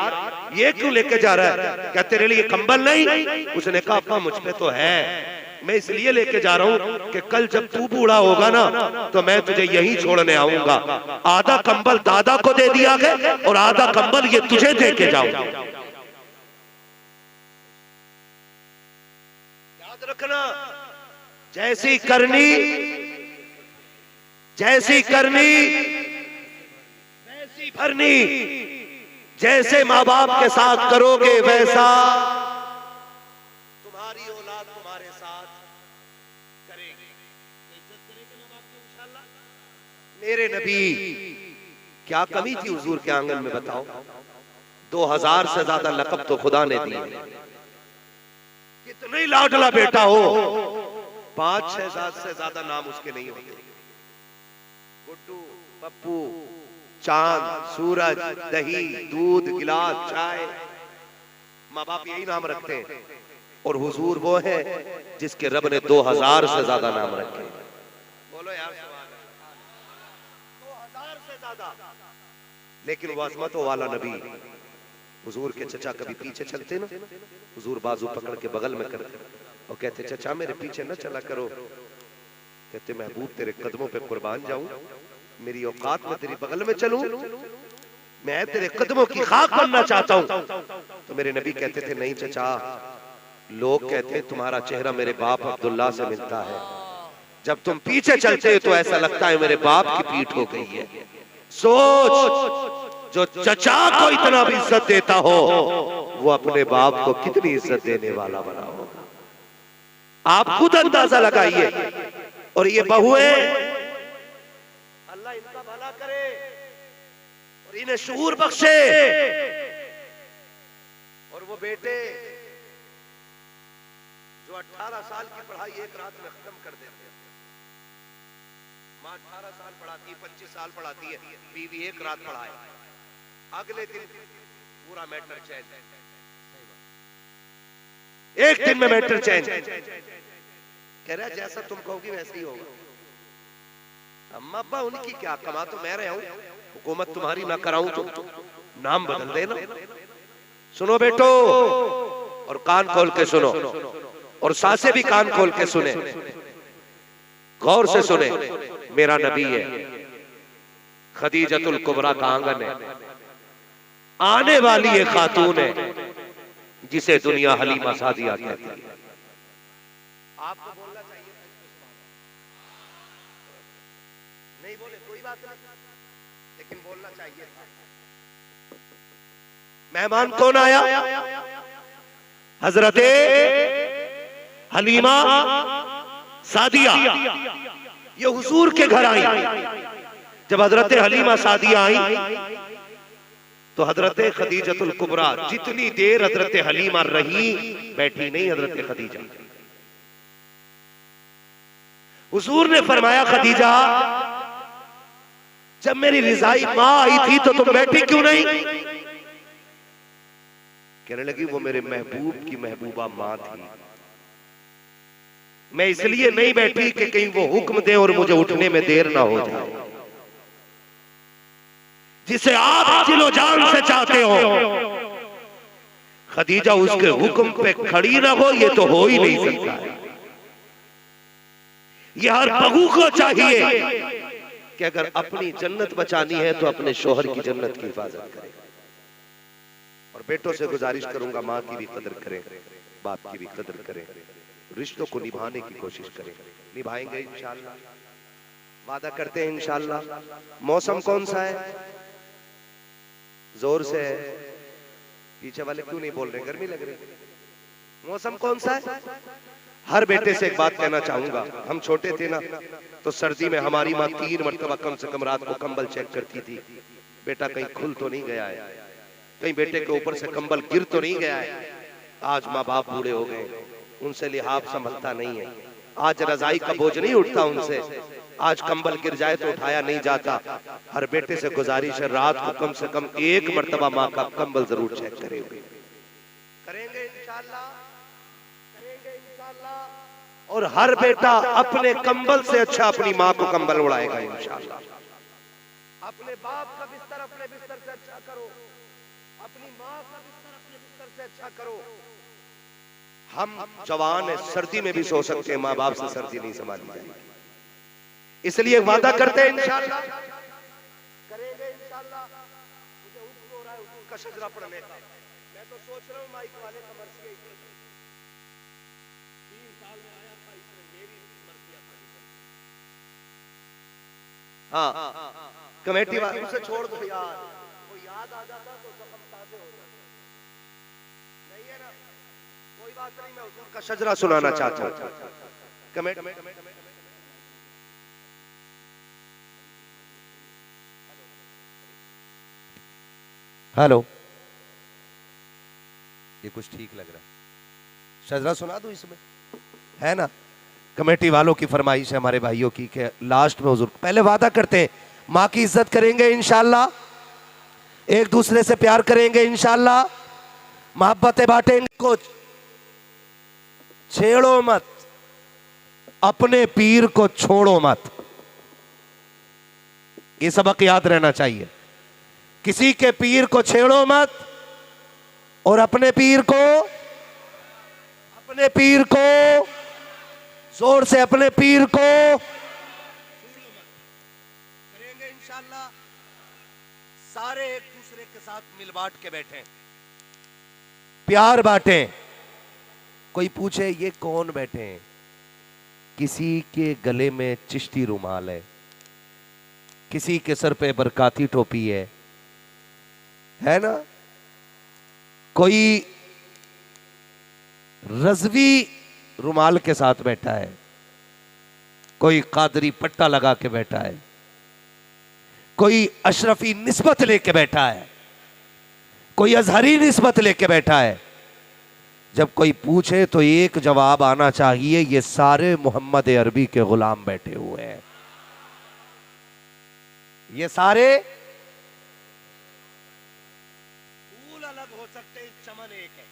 ये क्यों लेके जा रहा है? क्या तेरे लिए कंबल नहीं? उसने कहा अब्बा मुझ पे तो है, मैं इसलिए लेके जा रहा हूं कि कल जब तू बूढ़ा होगा ना, तो मैं तुझे यहीं छोड़ने आऊंगा। आधा कंबल दादा को दे दिया गया और आधा कंबल ये तुझे दे के जाऊंगा। याद रखना, जैसी करनी वैसी भरनी। जैसे माँ बाप के साथ करोगे वैसा तुम्हारी औलाद तुम्हारे साथ करेगी। इज्जत करेंगे माँ बाप की इंशाअल्लाह। मेरे नबी क्या कमी थी हुजूर के आंगन में बताओ? 2000 से ज्यादा लक़ब तो खुदा ने दिए। कितने लाडला बेटा हो, 5-6 से ज्यादा नाम उसके नहीं होते। गुड्डू, पप्पू, चांद, सूरज, दही, दूध, गिलास, चाय, माँ बाप यही नाम रखते हैं। और हुजूर वो है जिसके रब ने 2000 से ज्यादा नाम रखे। बोलो यार 2000 से ज्यादा। लेकिन वो अज़मतों वाला नबी, हुजूर के चचा कभी पीछे चलते ना, हुजूर बाजू पकड़ के बगल में करते और कहते चचा मेरे पीछे न चला करो। कहते महबूब तेरे कदमों पे कुर्बान जाऊं, मेरी औकात में तेरी बगल में चलूं, मैं तेरे कदमों की खाक बनना चाहता हूं। तो मेरे नबी कहते थे नहीं चचा, लोग कहते हैं तुम्हारा चेहरा मेरे बाप अब्दुल्ला से मिलता है, जब तुम पीछे चलते हो तो ऐसा लगता है मेरे बाप की पीठ हो गई है। सोच, जो चचा को इतना भी इज्जत देता हो वो अपने बाप को कितनी इज्जत देने वाला बना होगा। आप खुद अंदाजा लगाइए। और ये बहुएं, अल्लाह इनका भला करे और इन्हें शऊर बख्शे। और वो बेटे जो 18 साल की पढ़ाई एक रात में खत्म कर देते हैं। माँ 18 साल पढ़ाती है, 25 साल पढ़ाती है, बीवी एक रात पढ़ाए, अगले दिन पूरा मैटर चेंज, एक दिन में मैटर चेंज। कह रहा जैसा तुम कहोगी वैसे ही होगा। अम्मा अब्बा उनकी क्या, कमा तो मैं रहा हूं, हुकूमत तुम्हारी ना कराऊं तो नाम बदल देना। सुनो बेटो, और कान खोल के सुनो, और सासे भी कान खोल के सुने, गौर से सुने। मेरा नबी है, खदीजतुल कुबरा का आंगन है, आने वाली एक खातून है जिसे दुनिया हलीमा सादिया कहती है। आपको बोलना चाहिए, नहीं बोले कोई बात नहीं, लेकिन बोलना चाहिए। मेहमान कौन आया? हजरते हलीमा सादिया। ये हुजूर के घर आई। जब हजरते हलीमा सादिया आई तो हजरते खदीजतुल कुबरा जितनी देर हजरते हलीमा रही, बैठी नहीं हजरते खदीजा। हुजूर ने फरमाया, खदीजा जब मेरी रिजाई माँ आई थी तो तुम बैठी क्यों नहीं? कहने लगी वो मेरे महबूब की महबूबा माँ थी, मैं इसलिए नहीं बैठी कि कहीं वो हुक्म दे और मुझे उठने में देर ना हो जाए। जिसे आप दिलो जान से चाहते हो, खदीजा उसके हुक्म पे खड़ी ना हो, ये तो हो ही नहीं सकता है। ये हर बहू को चाहिए कि अगर अपनी जन्नत बचानी है तो अपने शोहर की जन्नत की हिफाजत करे। और बेटों से गुजारिश करूंगा, माँ की भी कदर करें, बाप की भी कदर करें, रिश्तों को निभाने की कोशिश करें। निभाएंगे इंशाअल्लाह, वादा करते हैं इंशाअल्लाह। मौसम कौन सा है? जोर से है, पीछे वाले क्यों नहीं बोल रहे? गर्मी लग रही। मौसम कौन सा है? हर बेटे से एक बात कहना चाहूंगा, हम छोटे थे ना तो सर्दी में हमारी माँ 3 मरतबा कम से कम रात को कंबल चेक करती थी, बेटा कहीं खुल तो नहीं गया है, कहीं बेटे के ऊपर से कंबल गिर तो नहीं गया है। आज माँ बाप बूढ़े हो गए, उनसे लिहाफ संभलता नहीं है, आज रजाई का बोझ नहीं उठता उनसे, आज कंबल गिर जाए तो उठाया नहीं जाता। हर बेटे से गुजारिश है, रात को कम से कम 1 मरतबा माँ का कंबल जरूर चेक करेंगे। करेंगे इंशाअल्लाह, करेंगे इंशाअल्लाह। और हर बेटा अपने कंबल से अच्छा अपनी माँ को कंबल उड़ाएगा इंशाअल्लाह। अपने बाप का बिस्तर अपने बिस्तर से अच्छा करो, अपनी माँ का बिस्तर अपने बिस्तर से अच्छा करो। हम जवान है, सर्दी में भी सो सकते हैं, माँ बाप से सर्दी नहीं संभाली जाएगी। इसलिए वादा करते हैं इंशाअल्लाह, करेंगे इंशाअल्लाह। मुझे हुक्म हो रहा है हुजूर का शजरा पढ़ने का, मैं तो सोच रहा हूँ माइक वाले का मर्सी है। 3 साल में आया था, इसने मेरी मर्जियां खाली कर दी। हाँ, कमेटी वालों से छोड़ दो यार, वो याद आ जाता तो जख्म ताजे हो जाता। नहीं है ना, कोई बात नहीं, मैं हुजूर का शजरा सुनाना चाहता हूँ। कमेटी हेलो, ये कुछ ठीक लग रहा है, शजरा सुना दूं इसमें, है ना? कमेटी वालों की फरमाइश है, हमारे भाइयों की, कि लास्ट में हुजूर पहले वादा करते हैं माँ की इज्जत करेंगे इंशाअल्लाह, एक दूसरे से प्यार करेंगे इंशाअल्लाह, मोहब्बतें बांटेंगे, कुछ छेड़ो मत, अपने पीर को छोड़ो मत। ये सबक याद रहना चाहिए, किसी के पीर को छेड़ो मत और अपने पीर को जोर से अपने पीर को करेंगे इंशाअल्लाह। सारे एक दूसरे के साथ मिल बांट के बैठे, प्यार बांटें, कोई पूछे ये कौन बैठे हैं, किसी के गले में चिश्ती रुमाल है, किसी के सर पे बरकाती टोपी है ना, कोई रज़वी रुमाल के साथ बैठा है, कोई कादरी पट्टा लगा के बैठा है, कोई अशरफी निस्बत लेके बैठा है, कोई अजहरी निस्बत लेके बैठा है। जब कोई पूछे तो एक जवाब आना चाहिए, ये सारे मोहम्मद अरबी के गुलाम बैठे हुए हैं। ये सारे फूल अलग हो सकते हैं, चमन एक है।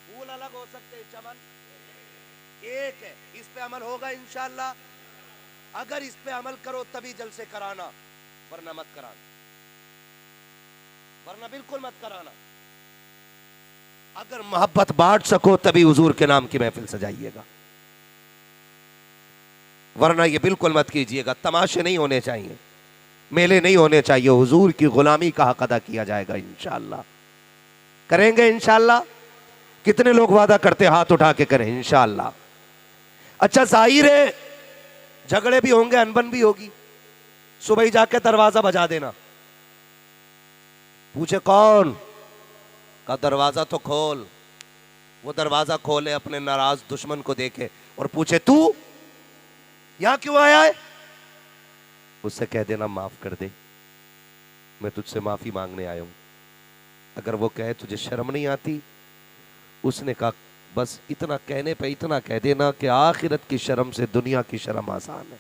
फूल अलग हो सकते हैं, चमन एक है। इस पे अमल होगा इंशाअल्लाह। अगर इस पे अमल करो तभी जलसे कराना, वरना मत कराना, वरना बिल्कुल मत कराना। अगर मोहब्बत बांट सको तभी हुजूर के नाम की महफिल सजाइएगा, वरना ये बिल्कुल मत कीजिएगा। तमाशे नहीं होने चाहिए, मेले नहीं होने चाहिए। हुजूर की गुलामी का हक अदा किया जाएगा इंशाअल्लाह। करेंगे इंशाअल्लाह। कितने लोग वादा करते, हाथ उठा के करें इंशाअल्लाह। अच्छा जाहिर है झगड़े भी होंगे, अनबन भी होगी। सुबह ही जाके दरवाजा बजा देना। पूछे कौन, का दरवाजा तो खोल। वो दरवाजा खोले, अपने नाराज दुश्मन को देखे और पूछे तू यहां क्यों आया है, उससे कह देना माफ कर दे, मैं तुझसे माफी मांगने आया हूं। अगर वो कहे तुझे शर्म नहीं आती, उसने कहा बस इतना कहने पे इतना कह देना कि आखिरत की शर्म से दुनिया की शर्म आसान है।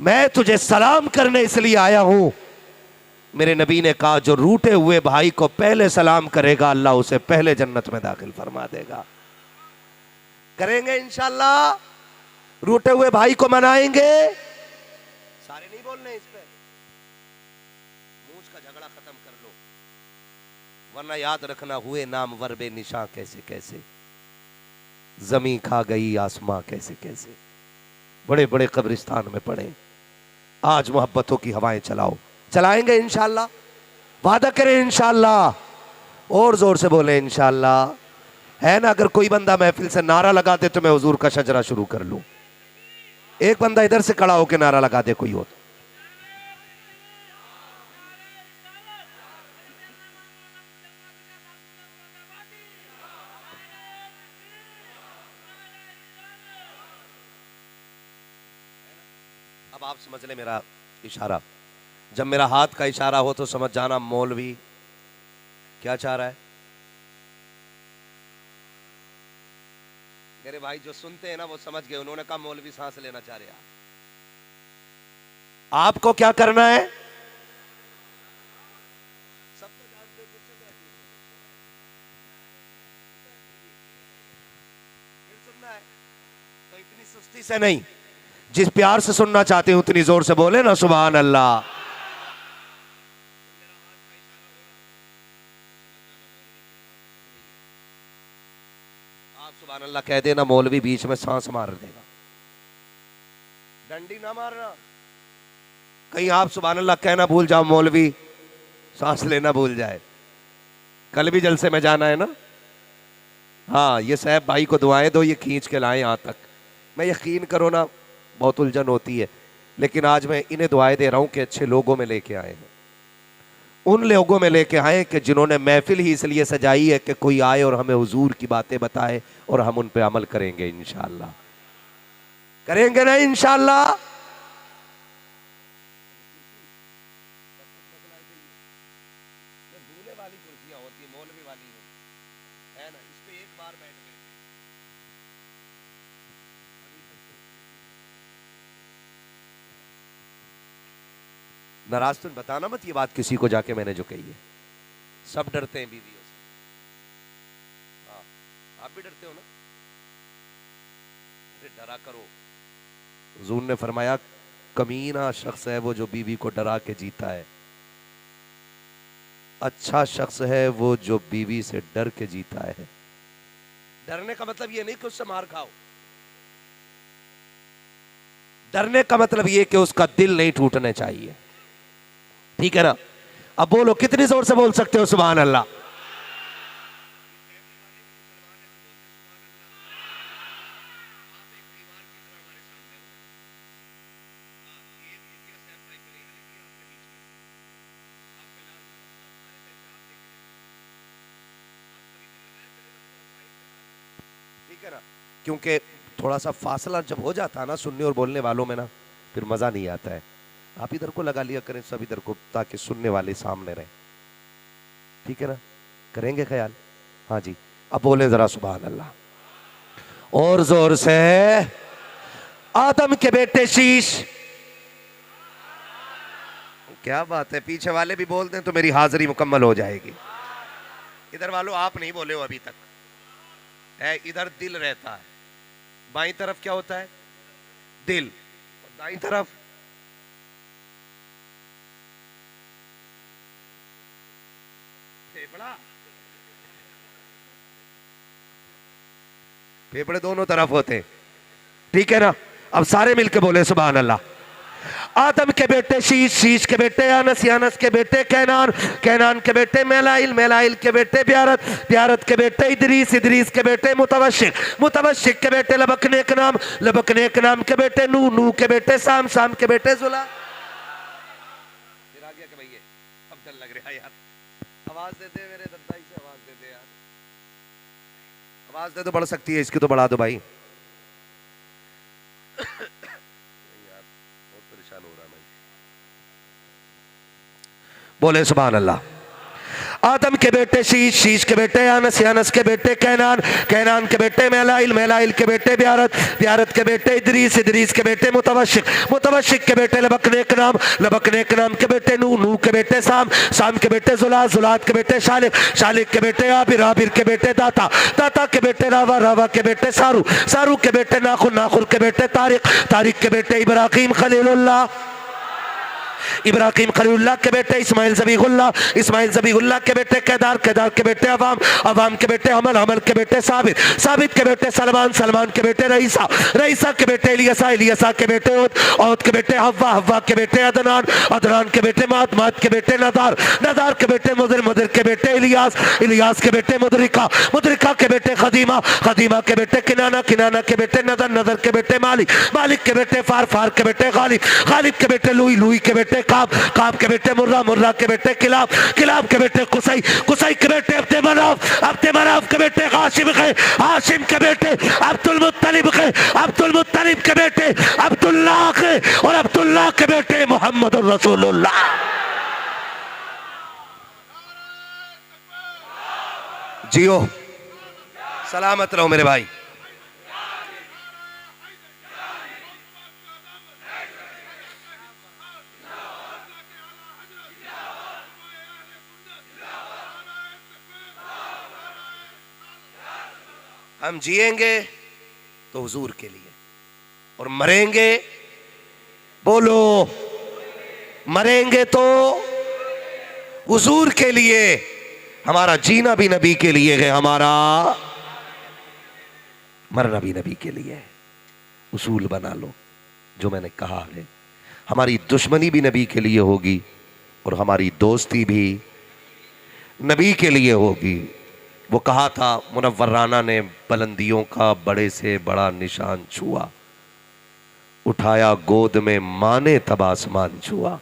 मैं तुझे सलाम करने इसलिए आया हूं, मेरे नबी ने कहा जो रूठे हुए भाई को पहले सलाम करेगा अल्लाह उसे पहले जन्नत में दाखिल फरमा देगा। करेंगे इंशाअल्लाह। रूठे हुए भाई को मनाएंगे। सारे नहीं बोलने इस पे, मूंछ का झगड़ा खत्म कर लो, वरना याद रखना हुए नाम वरबे निशा कैसे कैसे, जमी खा गई आसमां कैसे कैसे। बड़े बड़े कब्रिस्तान में पड़े, आज मोहब्बतों की हवाएं चलाओ। चलाएंगे इंशाअल्लाह, वादा करें इंशाअल्लाह। और जोर से बोले इंशाअल्लाह, है ना। अगर कोई बंदा महफिल से नारा लगा दे तो मैं हुजूर का शजरा शुरू कर लूं। एक बंदा इधर से खड़ा होकर नारा लगा दे कोई हो तो। अब आप समझ ले मेरा इशारा। जब मेरा हाथ का इशारा हो तो समझ जाना मौलवी क्या चाह रहा है। मेरे भाई जो सुनते हैं ना वो समझ गए, उन्होंने कहा मौलवी सांस लेना चाह रहे। आपको क्या करना है, सब तो जानते हैं, फिर सुनना है तो इतनी सुस्ती से नहीं, जिस प्यार से सुनना चाहते हैं उतनी जोर से बोले ना सुभान अल्लाह। सुभान अल्लाह कह देना, मौलवी बीच में सांस मार देगा, डंडी ना मारना। कहीं आप सुभान अल्लाह कहना भूल जाओ, मौलवी सांस लेना भूल जाए। कल भी जलसे में जाना है ना। हाँ, ये साहब भाई को दुआएं दो, ये खींच के लाएं यहाँ तक। मैं यकीन करो ना बहुत उलझन होती है, लेकिन आज मैं इन्हें दुआएं दे रहा हूं कि अच्छे लोगों में लेके आए हैं। उन लोगों में लेके आए कि जिन्होंने महफिल ही इसलिए सजाई है कि कोई आए और हमें हुजूर की बातें बताए और हम उन पे अमल करेंगे इंशाअल्लाह। करेंगे ना इंशाअल्लाह। वाली कुर्सियां होती है, मौलवी वाली नहीं है ना। इस पे एक बार बैठ गए, नाराज तुम बताना मत ये बात किसी को जाके मैंने जो कही है। सब डरते हैं बीवियों से। हाँ, आप भी डरते हो ना। अरे डरा करो। हुजूर ने फरमाया कमीना शख्स है वो जो बीवी को डरा के जीता है, अच्छा शख्स है वो जो बीवी से डर के जीता है। डरने का मतलब ये नहीं कि उससे मार खाओ, डरने का मतलब ये कि उसका दिल नहीं टूटना चाहिए। ठीक है ना। अब बोलो, कितनी जोर से बोल सकते हो सुभान अल्लाह। है ना, क्योंकि थोड़ा सा फासला जब हो जाता है ना सुनने और बोलने वालों में ना, फिर मजा नहीं आता है। आप इधर को लगा लिया करें, सब इधर को, ताकि सुनने वाले सामने रहे। ठीक है ना, करेंगे ख्याल? हाँ जी, अब बोले जरा सुभान अल्लाह और जोर से। आदम के बेटे शीश। क्या बात है, पीछे वाले भी बोल दें तो मेरी हाजिरी मुकम्मल हो जाएगी। इधर वालों आप नहीं बोले हो अभी तक है, इधर दिल रहता है, बाईं तरफ क्या होता है? दिल, और दाईं तरफ फेफड़ा। फेफड़े दोनों तरफ होते हैं, ठीक है ना। अब सारे मिलके बोले सुभान अल्लाह। आदम के बेटे शीश, शीश के बेटे अनस, अनस के बेटे कैनान, कैनान के बेटे मेलाइल, मेलाइल के बेटे ब्यारत, ब्यारत के बेटे इदरीस, इदरीस के बेटे मुतवशिक, मुतवशिक के बेटे लबकने के नाम, लबकने के नाम के बेटे नू, नू के बेटे साम, साम के बेटे जुला। फिर आ गया कि भैया अब डर लग रहा है यार, आवाज दे दे मेरे दद्दाई से, आवाज दे दे यार, आवाज दे तो बढ़ सकती है, इसकी तो बढ़ा दो भाई। बोले सुभान अल्लाह। आदम के बेटे शीश, शीश के बेटे अनस, अनस के बेटे कैनान, कैनान के बेटे मेलाइल, मेलाइल के बेटे ब्यारत, ब्यारत के बेटे इदरीस, इदरीस के बेटे मुतवशिक, मुतवशिक के बेटे लबकने के नाम, लबकने के नाम के बेटे नू, नू के बेटे साम, साम के बेटे जुलात, जुलात के बेटे शालिक, शालिक के बेटे आबिर, आबिर के बेटे दाता, दाता के बेटे रावा, रावा के बेटे सारू, सारू के बेटे नाखुर, नाखुर के बेटे तारिक, तारिक के बेटे इब्राहिम खलीलुल्लाह, इब्राहिम खलीलुल्लाह के बेटे इस्माइल ज़बीहुल्लाह, इस्माइल ज़बीहुल्लाह के बेटे केदार, केदार के बेटे अवाम, अवाम के बेटे अमल, अमल के बेटे साबित, साबित के बेटे सलमान, सलमान के बेटे रईसा, रईसा के बेटे इलियसा, इलियसा के बेटे औद, औद के बेटे हव्वा, हव्वा के बेटे अदनान, अदनान के बेटे मात, मात के बेटे नदार, नदार के बेटे मुदर, मुदर के बेटे इलियास, इलियास के बेटे मुदरिका, मुदरिका के बेटे खदीमा, खदीमा के बेटे किनाना, किनाना के बेटे नदर, नदर के बेटे मालिक, मालिक के बेटे फार, फार के बेटे गालिब, गालिब के बेटे लुई, लुई के बेटे काब, काब के बेटे मुर्रा, मुर्रा के बेटे किलाब, किलाब के बेटे कुसई, कुसई के बेटे अब्दे मनाफ, अब्दे मनाफ के बेटे हाशिम के, हाशिम के बेटे अब्दुल मुत्तलिब के, अब्दुल मुत्तलिब के बेटे अब्दुल्लाह के, और अब्दुल्लाह के बेटे मोहम्मद रसूलुल्लाह। जियो सलामत रहो मेरे भाई। हम जिएंगे तो हुजूर के लिए, और मरेंगे, बोलो, मरेंगे तो हुजूर के लिए। हमारा जीना भी नबी के लिए है, हमारा मरना भी नबी के लिए है। उसूल बना लो जो मैंने कहा है। हमारी दुश्मनी भी नबी के लिए होगी और हमारी दोस्ती भी नबी के लिए होगी। वो कहा था मुनव्वराना ने, बुलंदियों का बड़े से बड़ा निशान छुआ, उठाया गोद में माने तब आसमान छुआ।